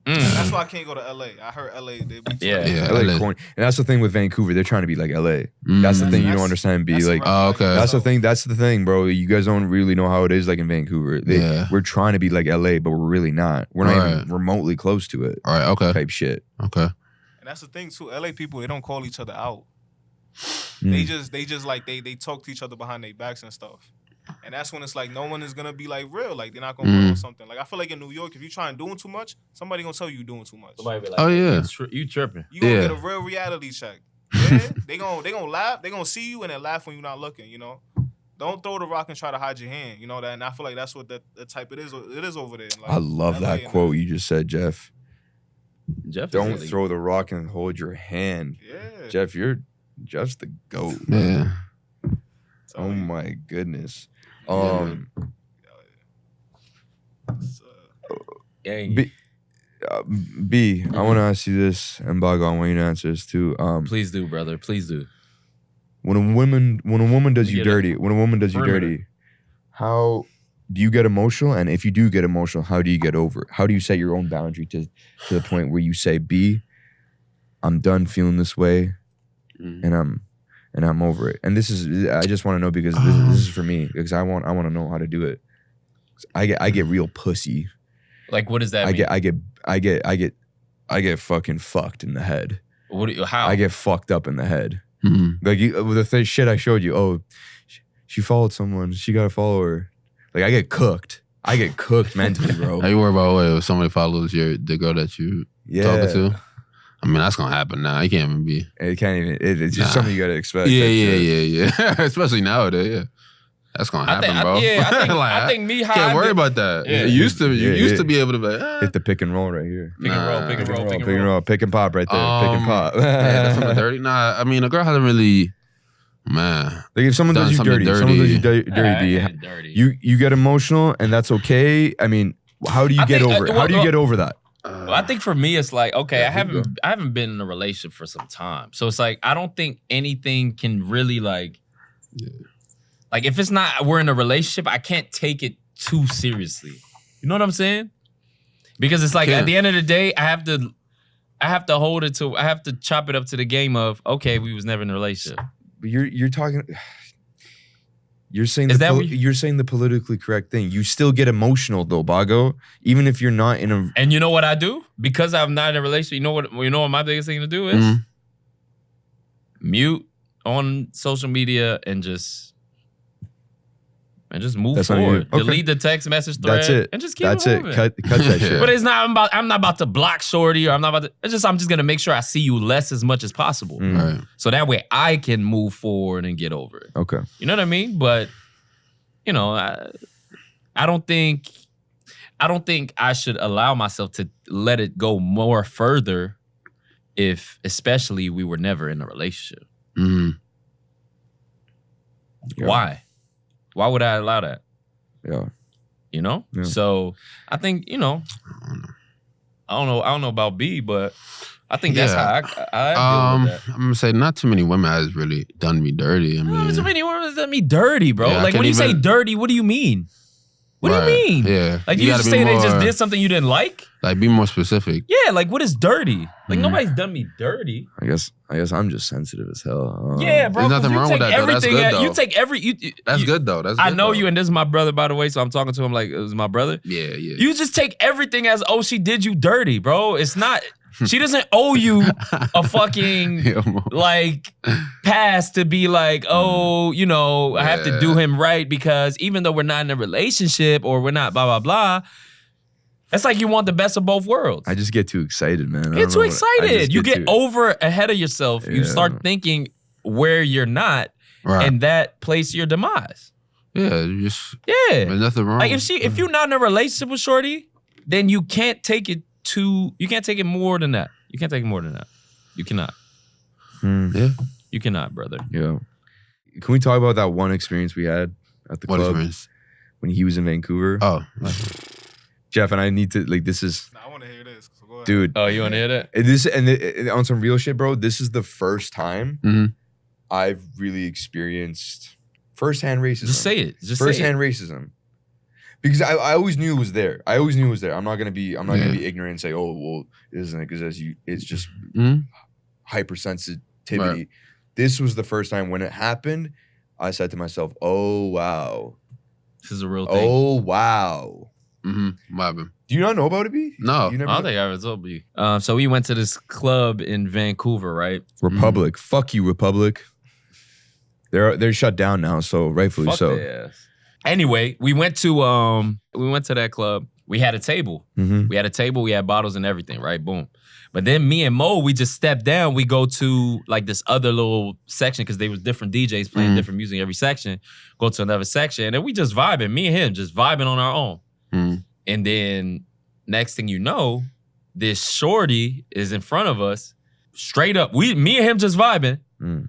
That's why I can't go to LA. I heard LA. They be Yeah. Yeah. LA LA. corny. And that's the thing with Vancouver. They're trying to be like LA. That's the thing you don't understand. Be that's like, a red flag. okay. that's the thing. That's the thing, bro. You guys don't really know how it is like in Vancouver. Yeah. We're trying to be like LA, but we're really not. We're not even remotely close to it. All right. Okay. Type shit. Okay. And that's the thing too. LA people, they don't call each other out. Mm. They just like they talk to each other behind their backs and stuff. And that's when it's like no one is gonna be like real. Like they're not gonna put on something. Like I feel like in New York, if you try and doing too much, somebody gonna tell you doing too much. Somebody be like, Oh, yeah. You tripping. You gonna Yeah. get a real reality check. Yeah, they gonna laugh. They gonna see you and then laugh when you're not looking. You know, don't throw the rock and try to hide your hand. You know that. And I feel like that's what the type it is. It is over there. Like, I love LA that and quote you just said, Jeff. Jeff Don't is throw the rock and hold your hand. Yeah. Jeff's the GOAT. Yeah. Oh my goodness. Yeah, Gang. B, I want to ask you this, and Bago, I want you to answer this too. Please do, brother. Please do. When a woman does you Get it. dirty, how do you get emotional? And if you do get emotional, how do you get over it? How do you set your own boundary to the point where you say, B, I'm done feeling this way, and I'm over it. And I just want to know because this is for me because I want to know how to do it. I get real pussy. Like, what does that mean? I get fucking fucked in the head. How? I get fucked up in the head. Mm-hmm. Like the shit I showed you. Oh, she followed someone. She got a follower. Like I get cooked. I get cooked mentally, bro. How you worry about what if somebody follows the girl that you talking to? I mean, that's gonna happen now. You can't even be. It can't even. It's just something you gotta expect. Yeah. Especially nowadays. Yeah, that's gonna happen, bro. I think me. Can't worry about that. Yeah. You used to be able to be. Hit the pick and roll right here. Pick and roll. Pick and pop right there. Pick and pop. Yeah, that's something dirty. Nah, I mean, a girl hasn't really. Man, like if someone does you dirty, you get emotional, and that's okay. I mean, how do you get over it? How do you get over that? Well, I think for me, it's like, okay, I haven't been in a relationship for some time. So it's like, I don't think anything can really like if it's not, we're in a relationship, I can't take it too seriously. You know what I'm saying? Because it's like, at the end of the day, I have to chop it up to the game of, okay, we was never in a relationship. But you're talking. You're saying you're saying the politically correct thing. You still get emotional though, Bago, even if you're not in a. And you know what I do? Because I'm not in a relationship. You know what my biggest thing to do is mute on social media and just move forward. Okay. Delete the text message thread. That's it. And just keep That's it moving. Cut that shit. But it's not. I'm not about to block shorty, or I'm just gonna make sure I see you less as much as possible. Right. So that way I can move forward and get over it. Okay. You know what I mean? But you know, I don't think I should allow myself to let it go more further if especially we were never in a relationship. Mm-hmm. Yeah. Why would I allow that? Yeah. You know? Yeah. So I think, you know, I don't know about B, but I think that's how I deal with that. I'm gonna say not too many women has really done me dirty. I mean, Not too many women has done me dirty, bro. Yeah, like when you say dirty, what do you mean? What do you mean? Yeah. Like you just say they just did something you didn't like? Like be more specific. Yeah, like what is dirty? Like nobody's done me dirty. I guess I'm just sensitive as hell. Yeah, bro. There's nothing wrong with that, though. That's good, though. You take every. That's good though. That's good, I know though. you, and this is my brother, by the way. So I'm talking to him like it was my brother. Yeah. You just take everything as, oh, she did you dirty, bro. It's not. She doesn't owe you a fucking like pass to be like, oh, you know, I have to do him right because even though we're not in a relationship or we're not blah blah blah. That's like you want the best of both worlds. I just get too excited, man. Get too excited. You get over ahead of yourself. Yeah. You start thinking where you're not, and that place your demise. Yeah, you just there's nothing wrong. Like if you're not in a relationship with shorty, then you can't take it more than that. You can't take it more than that. You cannot. Yeah, you cannot, brother. Yeah. Can we talk about that one experience we had at the club experience? When he was in Vancouver? Oh. Jeff, and I need to this is. I want to hear this. So go ahead. Dude. Oh, you want to hear that? This and on some real shit, bro. This is the first time I've really experienced firsthand racism. Just say it. Just firsthand racism. Because I always knew it was there. I'm not gonna be ignorant and say, oh well, isn't it? Because it's just hypersensitivity. Right. This was the first time when it happened. I said to myself, oh wow, this is a real thing. Oh wow. What happened? Do you not know about it, B? No. I don't think I ever told you. So we went to this club in Vancouver, right? Republic. Fuck you, Republic. They're shut down now, so rightfully Fuck so. their ass. Anyway, we went to that club. We had a table. We had a table. We had bottles and everything, right? Boom. But then me and Mo, we just stepped down. We go to like this other little section because there was different DJs playing different music in every section. Go to another section, and then we just vibing. Me and him just vibing on our own. And then next thing you know, this shorty is in front of us, straight up. Me and him just vibing.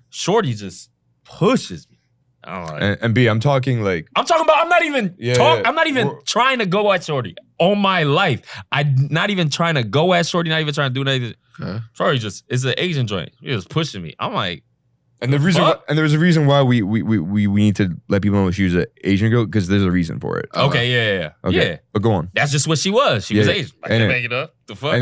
Shorty just pushes me. I'm like, and B, I'm talking like I'm not even trying to go at shorty all my life. I'm not even trying to go at shorty, not even trying to do anything. Okay. Shorty it's an Asian joint. He was pushing me. I'm like, and there's a reason why we need to let people know she was an Asian girl, because there's a reason for it. Okay, yeah. Okay. Yeah. But go on. That's just what she was. She was Asian. I can't make it up. The fuck?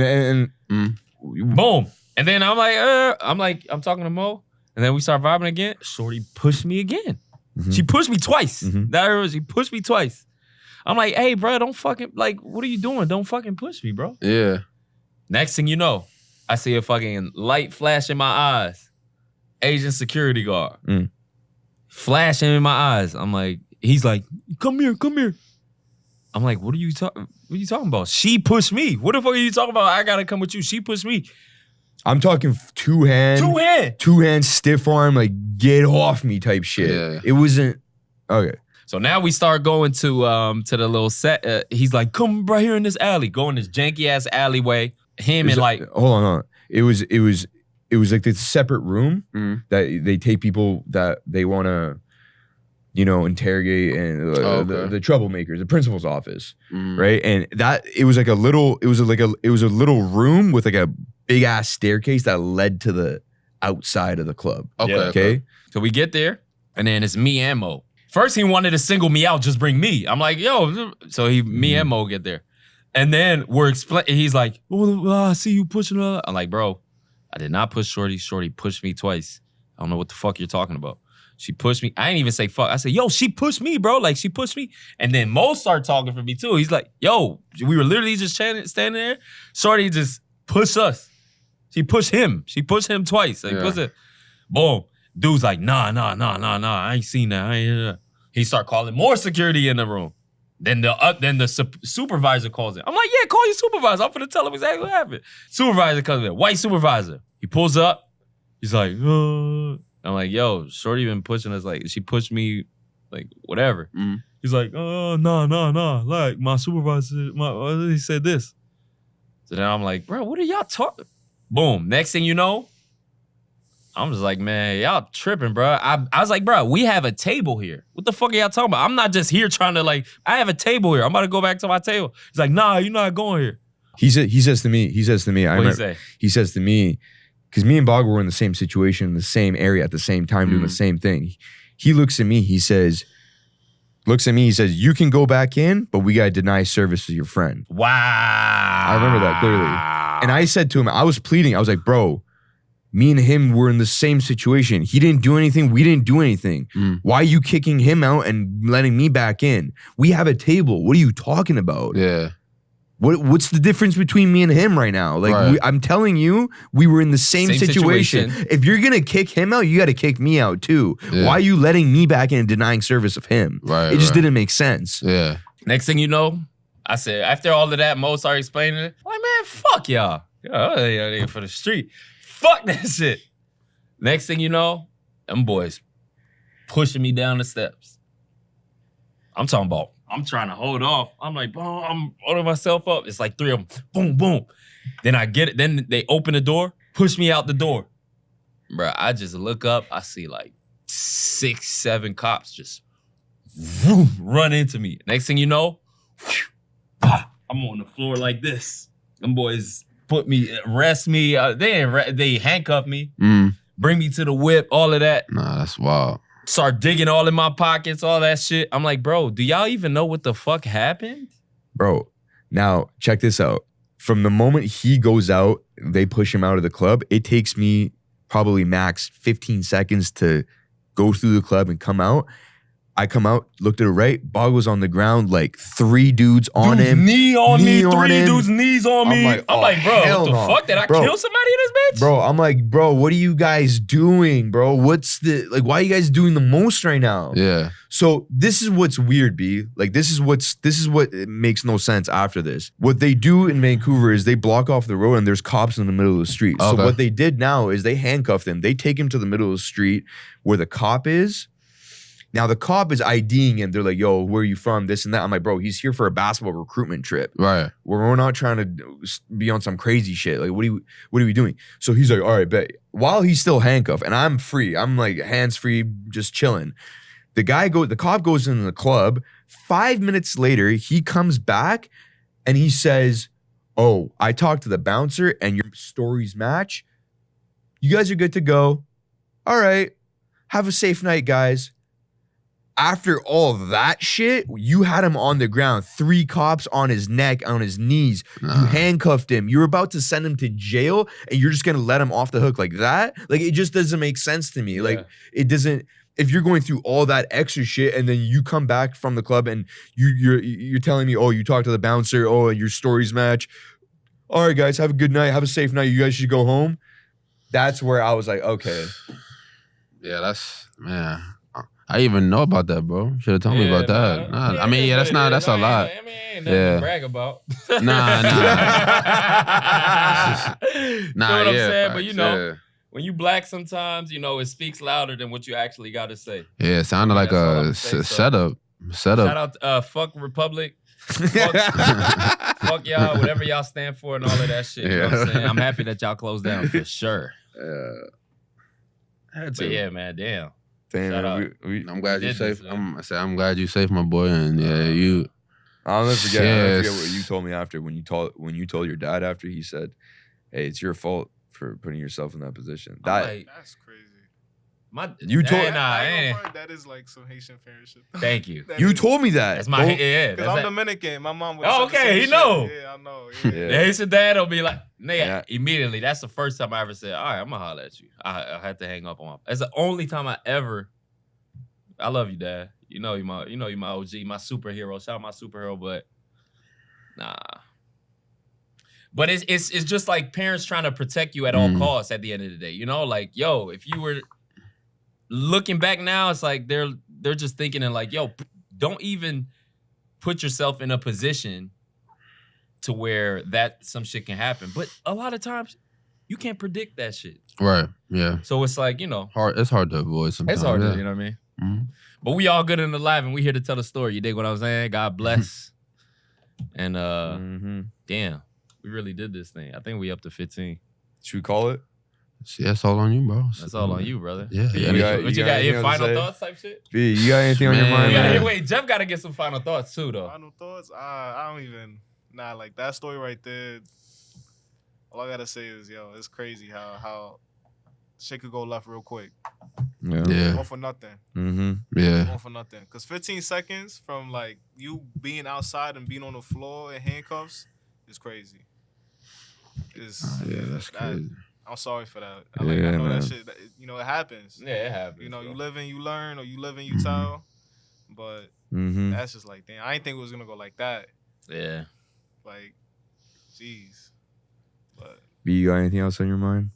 Boom. And then I'm talking to Mo, and then we start vibing again. Shorty pushed me again. She pushed me twice. She pushed me twice. I'm like, hey, bro, don't fucking, like, what are you doing? Don't fucking push me, bro. Yeah. Next thing you know, I see a fucking light flash in my eyes. Asian security guard. Flashing in my eyes. I'm like, he's like, come here. I'm like, what are you talking about? She pushed me. What the fuck are you talking about? I gotta come with you. She pushed me. I'm talking two hand stiff arm, like get off me type shit. Yeah. It wasn't okay. So now we start going to the little set. He's like, come right here in this alley. Go in this janky ass alleyway. Hold on. It was like this separate room that they take people that they want to, interrogate, and the troublemakers, the principal's office, right? And that it was a little room with like a big ass staircase that led to the outside of the club. Okay. So we get there, and then it's me and Mo. First, he wanted to single me out, just bring me. I'm like, yo. So me and Mo get there, and then he's like, oh, I see you pushing her. I'm like, bro, I did not push Shorty. Shorty pushed me twice. I don't know what the fuck you're talking about. She pushed me. I didn't even say fuck. I said, yo, she pushed me, bro. Like, she pushed me. And then Mo started talking for me, too. He's like, yo, we were literally just standing there. Shorty just pushed us. She pushed him. She pushed him twice. Like, push it. Boom. Dude's like, nah. I ain't seen that. He start calling more security in the room. Then the supervisor calls in. I'm like, yeah, call your supervisor. I'm finna tell him exactly what happened. Supervisor comes in. White supervisor. He pulls up. He's like, I'm like, yo, Shorty been pushing us. Like, she pushed me, like, whatever. He's like, nah. Like, my supervisor, he said this. So then I'm like, bro, what are y'all talking? Boom. Next thing you know, I'm just like, man, y'all tripping, bro. I was like, bro, we have a table here. What the fuck are y'all talking about? I'm not just here trying to, like, I have a table here. I'm about to go back to my table. He's like, nah, you're not going here. He says to me, What he say? He says to me, because me and Bog were in the same situation, in the same area at the same time, doing the same thing. He looks at me, he says, you can go back in, but we gotta deny service to your friend. Wow. I remember that clearly. And I said to him, I was pleading, I was like, bro, me and him were in the same situation. He didn't do anything, we didn't do anything. Why are you kicking him out and letting me back in? We have a table. What are you talking about? Yeah. What's the difference between me and him right now? Like, right. I'm telling you, we were in the same situation. If you're gonna kick him out, you got to kick me out too. Yeah. Why are you letting me back in and denying service of him? Right. It just didn't make sense. Yeah. Next thing you know, I said, after all of that, Mo started explaining it. I'm like, man, fuck y'all. Y'all for the street. Fuck that shit. Next thing you know, them boys pushing me down the steps. I'm talking about, I'm trying to hold off. I'm like, boom, I'm holding myself up. It's like three of them. Boom, boom. Then I get it. Then they open the door, push me out the door. Bruh, I just look up. I see like 6, 7 cops just run into me. Next thing you know, I'm on the floor like this. Them boys arrest me. They handcuff me, bring me to the whip, all of that. Nah, that's wild. Start digging all in my pockets, all that shit. I'm like, bro, do y'all even know what the fuck happened? Bro, now check this out. From the moment he goes out, they push him out of the club, it takes me probably max 15 seconds to go through the club and come out. I come out, looked to the right, Bog was on the ground, like 3 dudes on him. Knee on me, 3 dudes' knees on me. I'm like, bro, what the fuck? Did I kill somebody in this bitch? Bro, I'm like, bro, what are you guys doing, bro? Why are you guys doing the most right now? Yeah. So this is what's weird, B. Like, this is what makes no sense after this. What they do in Vancouver is they block off the road and there's cops in the middle of the street. Okay. So what they did now is they handcuffed him. They take him to the middle of the street where the cop is. Now the cop is IDing him. They're like, yo, where are you from? This and that. I'm like, bro, he's here for a basketball recruitment trip. Right. We're not trying to be on some crazy shit. Like, what are we doing? So he's like, all right, bet. While he's still handcuffed, and I'm free. I'm like hands free, just chilling. The cop goes into the club. 5 minutes later, he comes back and he says, oh, I talked to the bouncer and your stories match. You guys are good to go. All right. Have a safe night, guys. After all that shit, you had him on the ground, 3 cops on his neck, on his knees. You handcuffed him. You're about to send him to jail, and you're just gonna let him off the hook like that? Like, it just doesn't make sense to me. Like, it doesn't. If you're going through all that extra shit, and then you come back from the club, and you're telling me, oh, you talked to the bouncer, oh, and your stories match. All right, guys, have a good night, have a safe night. You guys should go home. That's where I was like, okay. Yeah, that's man. I didn't even know about that, bro. Should have told me about that. Nah, I mean, that's a lot. I mean, ain't nothing to brag about. Nah. You know what I'm saying? But you know, when you black sometimes, you know, it speaks louder than what you actually got to say. Yeah, it sounded like a setup. Shout out, fuck Republic. Fuck y'all, whatever y'all stand for and all of that shit. You know what I'm saying? I'm happy that y'all closed down for sure. But yeah, man, damn. I'm glad you're safe. I'm glad you're safe, my boy. And you. I'll never forget what you told me after when you told your dad after. He said, "Hey, it's your fault for putting yourself in that position." That's crazy. That is like some Haitian parent shit. Thank you. You told me that. That's my because I'm Dominican. My mom was. Oh, okay, he know. Yeah, I know. The Haitian dad will be like, immediately. That's the first time I ever said, "All right, I'm gonna holler at you." I had to hang up on him. That's the only time I love you, Dad. You know you my OG, my superhero. Shout out my superhero, but nah. But it's just like parents trying to protect you at all costs. At the end of the day, you know, like yo, if you were looking back now, it's like they're just thinking and like, yo, don't even put yourself in a position to where that some shit can happen. But a lot of times you can't predict that shit. Right. Yeah. So it's like, you know, it's hard to avoid sometimes. It's hard to, you know what I mean? Mm-hmm. But we all good and alive, and we here to tell the story. You dig what I'm saying? God bless. And damn, we really did this thing. I think we up to 15. Should we call it? See, that's all on you, bro. That's all on you, brother. Yeah. What you got here? Final thoughts type shit? B, you got anything on your mind? Wait, Jeff got to get some final thoughts too, though. Final thoughts? I don't even. Nah, like that story right there. All I gotta say is, yo, it's crazy how shit could go left real quick. Yeah. All for nothing. Mm-hmm. Yeah. All for nothing. Because 15 seconds from like you being outside and being on the floor in handcuffs is crazy. That's crazy. I'm sorry for that. I know that shit. You know, it happens. Yeah, it happens. You know, you live and you learn, or you live and you tell. But that's just like, damn, I didn't think it was gonna go like that. Yeah. Like, jeez. But B, you got anything else on your mind?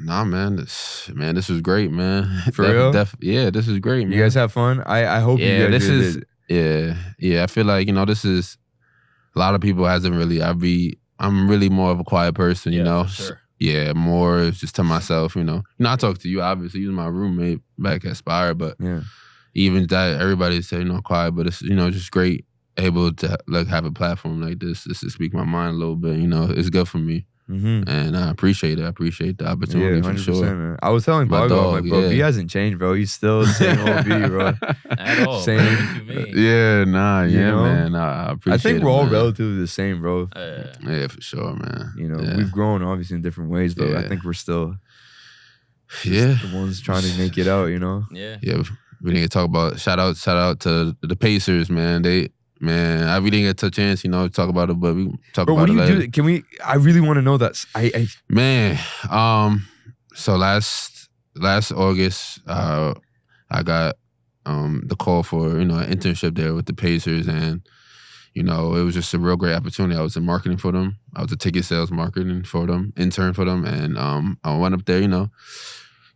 Nah, man. This was great, man. For real? Yeah, this is great, man. You guys have fun? I hope you guys did. Yeah. I feel like, you know, this is a lot of people hasn't really. I'm really more of a quiet person, you know. For sure. Yeah, more just to myself, you know. I talk to you, obviously. You're my roommate back at Spire, but even that, everybody say, you know, quiet, but it's, you know, just great able to like have a platform like this just to speak my mind a little bit, you know. It's good for me. And I appreciate it. I appreciate the opportunity for sure. Man. I was telling Bago, like, bro, B hasn't changed, bro. He's still the same old B, bro. At all. Same. What you mean? Yeah, nah, you know? Man. I appreciate it. I think we're all man. relatively the same, bro. Yeah, for sure, man. You know, we've grown obviously in different ways, but I think we're still the ones trying to make it out, you know? Yeah. Yeah, we didn't talk about shout out to the Pacers, man. We didn't get a chance, you know, to talk about it, but we talk about it later. Can we? I really want to know that. So last August, I got the call for, you know, an internship there with the Pacers, and you know, it was just a real great opportunity. I was in marketing for them. I was a ticket sales marketing for them, intern for them, and I went up there, you know,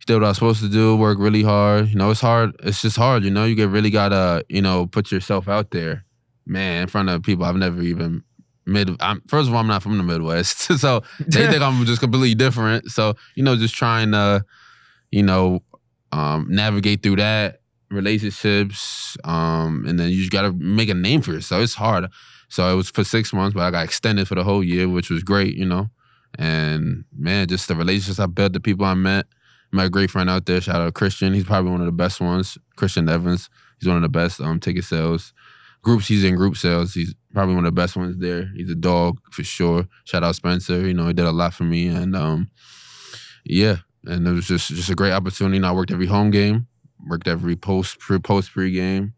did what I was supposed to do, work really hard. You know, it's hard. It's just hard, you know. You really gotta, you know, put yourself out there. Man, in front of people I've never even first of all, I'm not from the Midwest, so they think I'm just completely different. So, you know, just trying to, you know, navigate through that relationships, and then you just gotta make a name for yourself. It's hard. So it was for 6 months, but I got extended for the whole year, which was great, you know. And man, just the relationships I built, the people I met. My great friend out there, shout out Christian. He's probably one of the best ones. Christian Evans. He's one of the best ticket sales. Groups, he's in group sales. He's probably one of the best ones there. He's a dog for sure. Shout out Spencer. You know, he did a lot for me. And yeah. And it was just a great opportunity. And I worked every home game, worked every pre-game.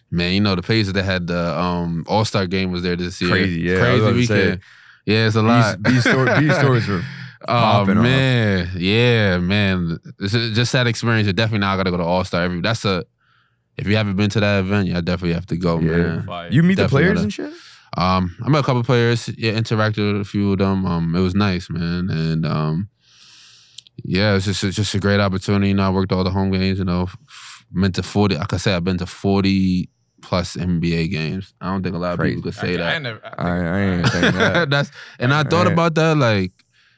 Man, you know, the Pacers that had the All-Star game was there this year. Crazy, yeah. Crazy weekend. Yeah, it's a lot. These stories were popping man. Off. Yeah, man. Just that experience. Definitely now I gotta go to All-Star. If you haven't been to that event, I definitely have to go, man. Fire. You meet the players and shit? I met a couple players, interacted with a few of them. It was nice, man. And yeah, it's just a great opportunity. You know, I worked all the home games, you know, been to 40, like I said, I've been to 40 plus NBA games. I don't think a lot of people could say that. I ain't saying that. I thought about that, like,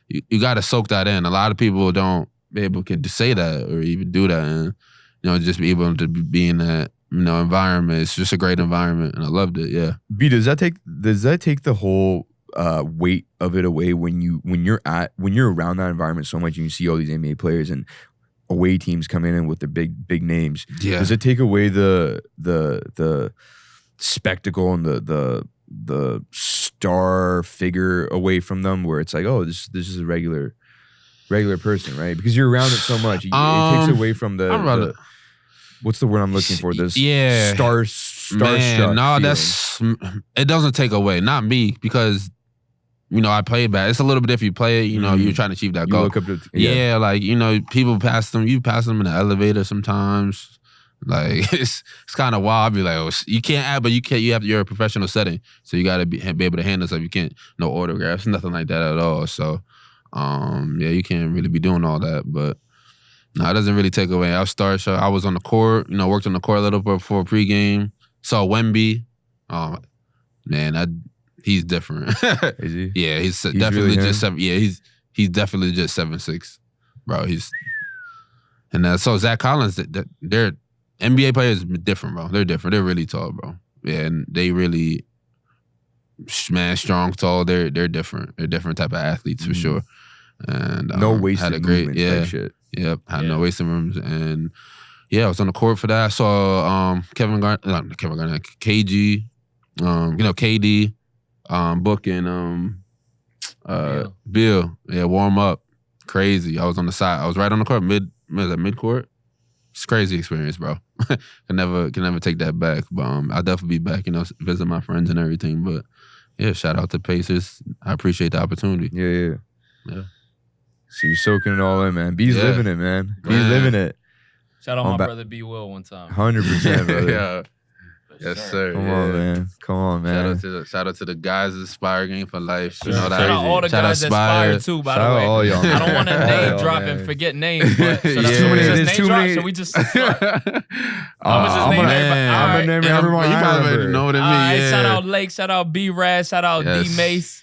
you got to soak that in. A lot of people don't be able to say that or even do that, and you know, just be able to be in that, you know, environment. It's just a great environment, and I loved it. Yeah. B, does that take the whole weight of it away when you're around that environment so much and you see all these NBA players and away teams coming in with their big names? Yeah. Does it take away the spectacle and the star figure away from them, where it's like, oh, this is a regular person, right? Because you're around it so much, it takes away from the what's the word I'm looking for? This starstruck. Man, no, feeling. it doesn't take away. Not me, because you know I play bad. It's a little bit if you play it. You know, you're trying to achieve that goal. Look up to, yeah, like, you know, people pass them. You pass them in the elevator sometimes. Like it's kind of wild. I'd be like, oh, you can't add, but you can't. You're a professional setting, so you got to be able to handle stuff. You can't no autographs, nothing like that at all. So, yeah, you can't really be doing all that. But no, it doesn't really take away. I was on the court. You know, worked on the court a little bit before pregame. Saw Wemby. Man, he's different. Is he? Yeah, he's definitely really just 7. Yeah, he's definitely just 7'6", bro. And so Zach Collins, they're NBA players different, bro. They're different. They're really tall, bro. Yeah, and they really, man, strong, tall. They're different. They're different type of athletes for sure. And no wasted had a great, movements, type shit. Yep, had no wasted rooms, and yeah, I was on the court for that. I saw Kevin Garnett, KG, you know, KD, Book and Bill. Yeah, warm up, crazy. I was on the side. I was right on the court, mid court. It's a crazy experience, bro. can never take that back. But I'll definitely be back, you know, visit my friends and everything. But yeah, shout out to Pacers. I appreciate the opportunity. Yeah. So you're soaking it all in, man. B's living it, man. B's living it. Shout out my brother B Will one time. 100%, brother. Yeah. Yes, sir. Come on, man. Shout out to the guys at Aspire Game for Life. Sure. Shout out all the guys that Aspire too, by the way. All y'all, I don't want to name drop and forget names, but should we just I'm gonna name everyone. You probably know what it means. Shout out Lake, shout out B Rad, shout out D Mace,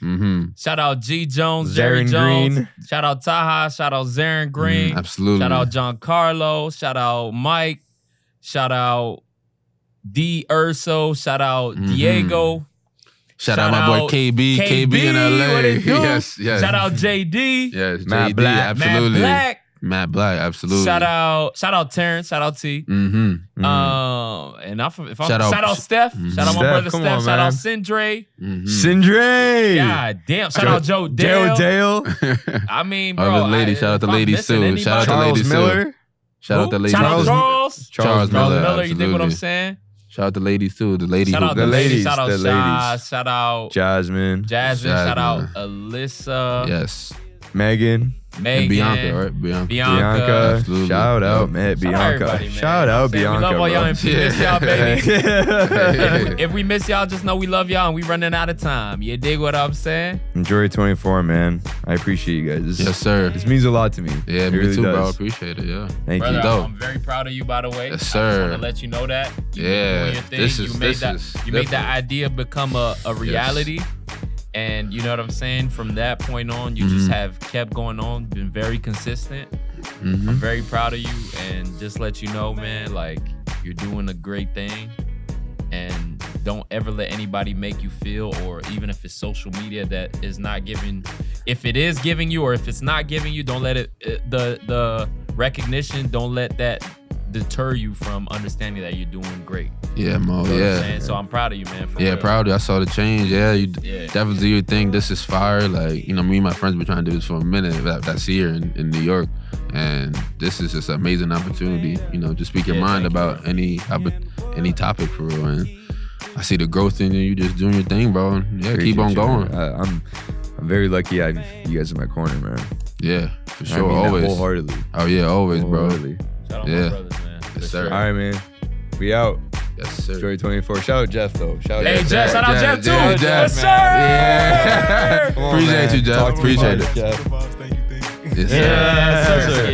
shout out G Jones, Jerry Jones, Green. Shout out Taha, shout out Zarin Green, absolutely. Shout out John Carlo, shout out Mike, shout out D Urso, shout out Diego. Shout out my boy KB in LA. What it do? Yes. Shout out JD. Yes, Matt JD, Black. absolutely. Matt Black, absolutely. Shout out Terrence. Shout out T. Mm-hmm. And shout out out Steph. Shout out my brother Come Steph. on, Shout man. out Sindre. Sindre. God damn. Shout out Joe Dale. I mean, bro. Shout out the ladies too. Shout out to Charles ladies Miller. too. Shout out the ladies. Shout out Charles Miller. You dig what I'm saying? Shout out the ladies too. The ladies. Shout out the ladies. Shout out The Shaz. Shout out Jasmine. Shout out Alyssa. Yes. Megan. And Bianca, right? Bianca. Absolutely. Shout out, man. Bianca. Shout out, Bianca. We love all y'all and we miss y'all, baby. Yeah. If we miss y'all, just know we love y'all and we running out of time. You dig what I'm saying? Enjoy 24, man. I appreciate you guys. Yes, sir. This means a lot to me. Yeah, It me really too, does. bro. Appreciate it. Yeah. Thank Brother, you. dope. I'm very proud of you, by the way. Yes, I sir. just want to let you know that. Yeah. Doing your thing. This you is made that different. idea become a reality. And you know what I'm saying? From that point on, you just have kept going on, been very consistent. I'm very proud of you, and just let you know, man, like you're doing a great thing, and don't ever let anybody make you feel, or even if it's social media that is not giving, if it is giving you or if it's not giving you, don't let it, the recognition, don't let that deter you from understanding that you're doing great. Yeah, Mo. You know what I'm Yeah. saying? So I'm proud of you, man. For Yeah, real. proud of you. I saw the change. Yeah, you Yeah. definitely do your thing. This is fire. Like, you know, me and my friends been trying to do this for a minute. That's here in New York. And this is just an amazing opportunity, you know, to speak your Yeah, mind thank you, about any topic for real. And I see the growth in you. You just doing your thing, bro. And yeah, keep on Appreciate you, going. man. I'm very lucky I have you guys in my corner, man. Yeah, for I sure. mean that Always. wholeheartedly. Oh yeah, always, bro. Wholeheartedly. Shout out Yeah. my brothers, man. Yes, For sir. sure. All right, man. We out. Yes, sir. Joy 24. Shout out Jeff though. Shout Hey, out Jeff, shout out Jeff, too. Yeah, Jeff, Yes, man. sir. Come on, Appreciate man. you, Jeff. Talk to me Appreciate about it. Jeff. Thank you. Yes, sir. Yes, sir.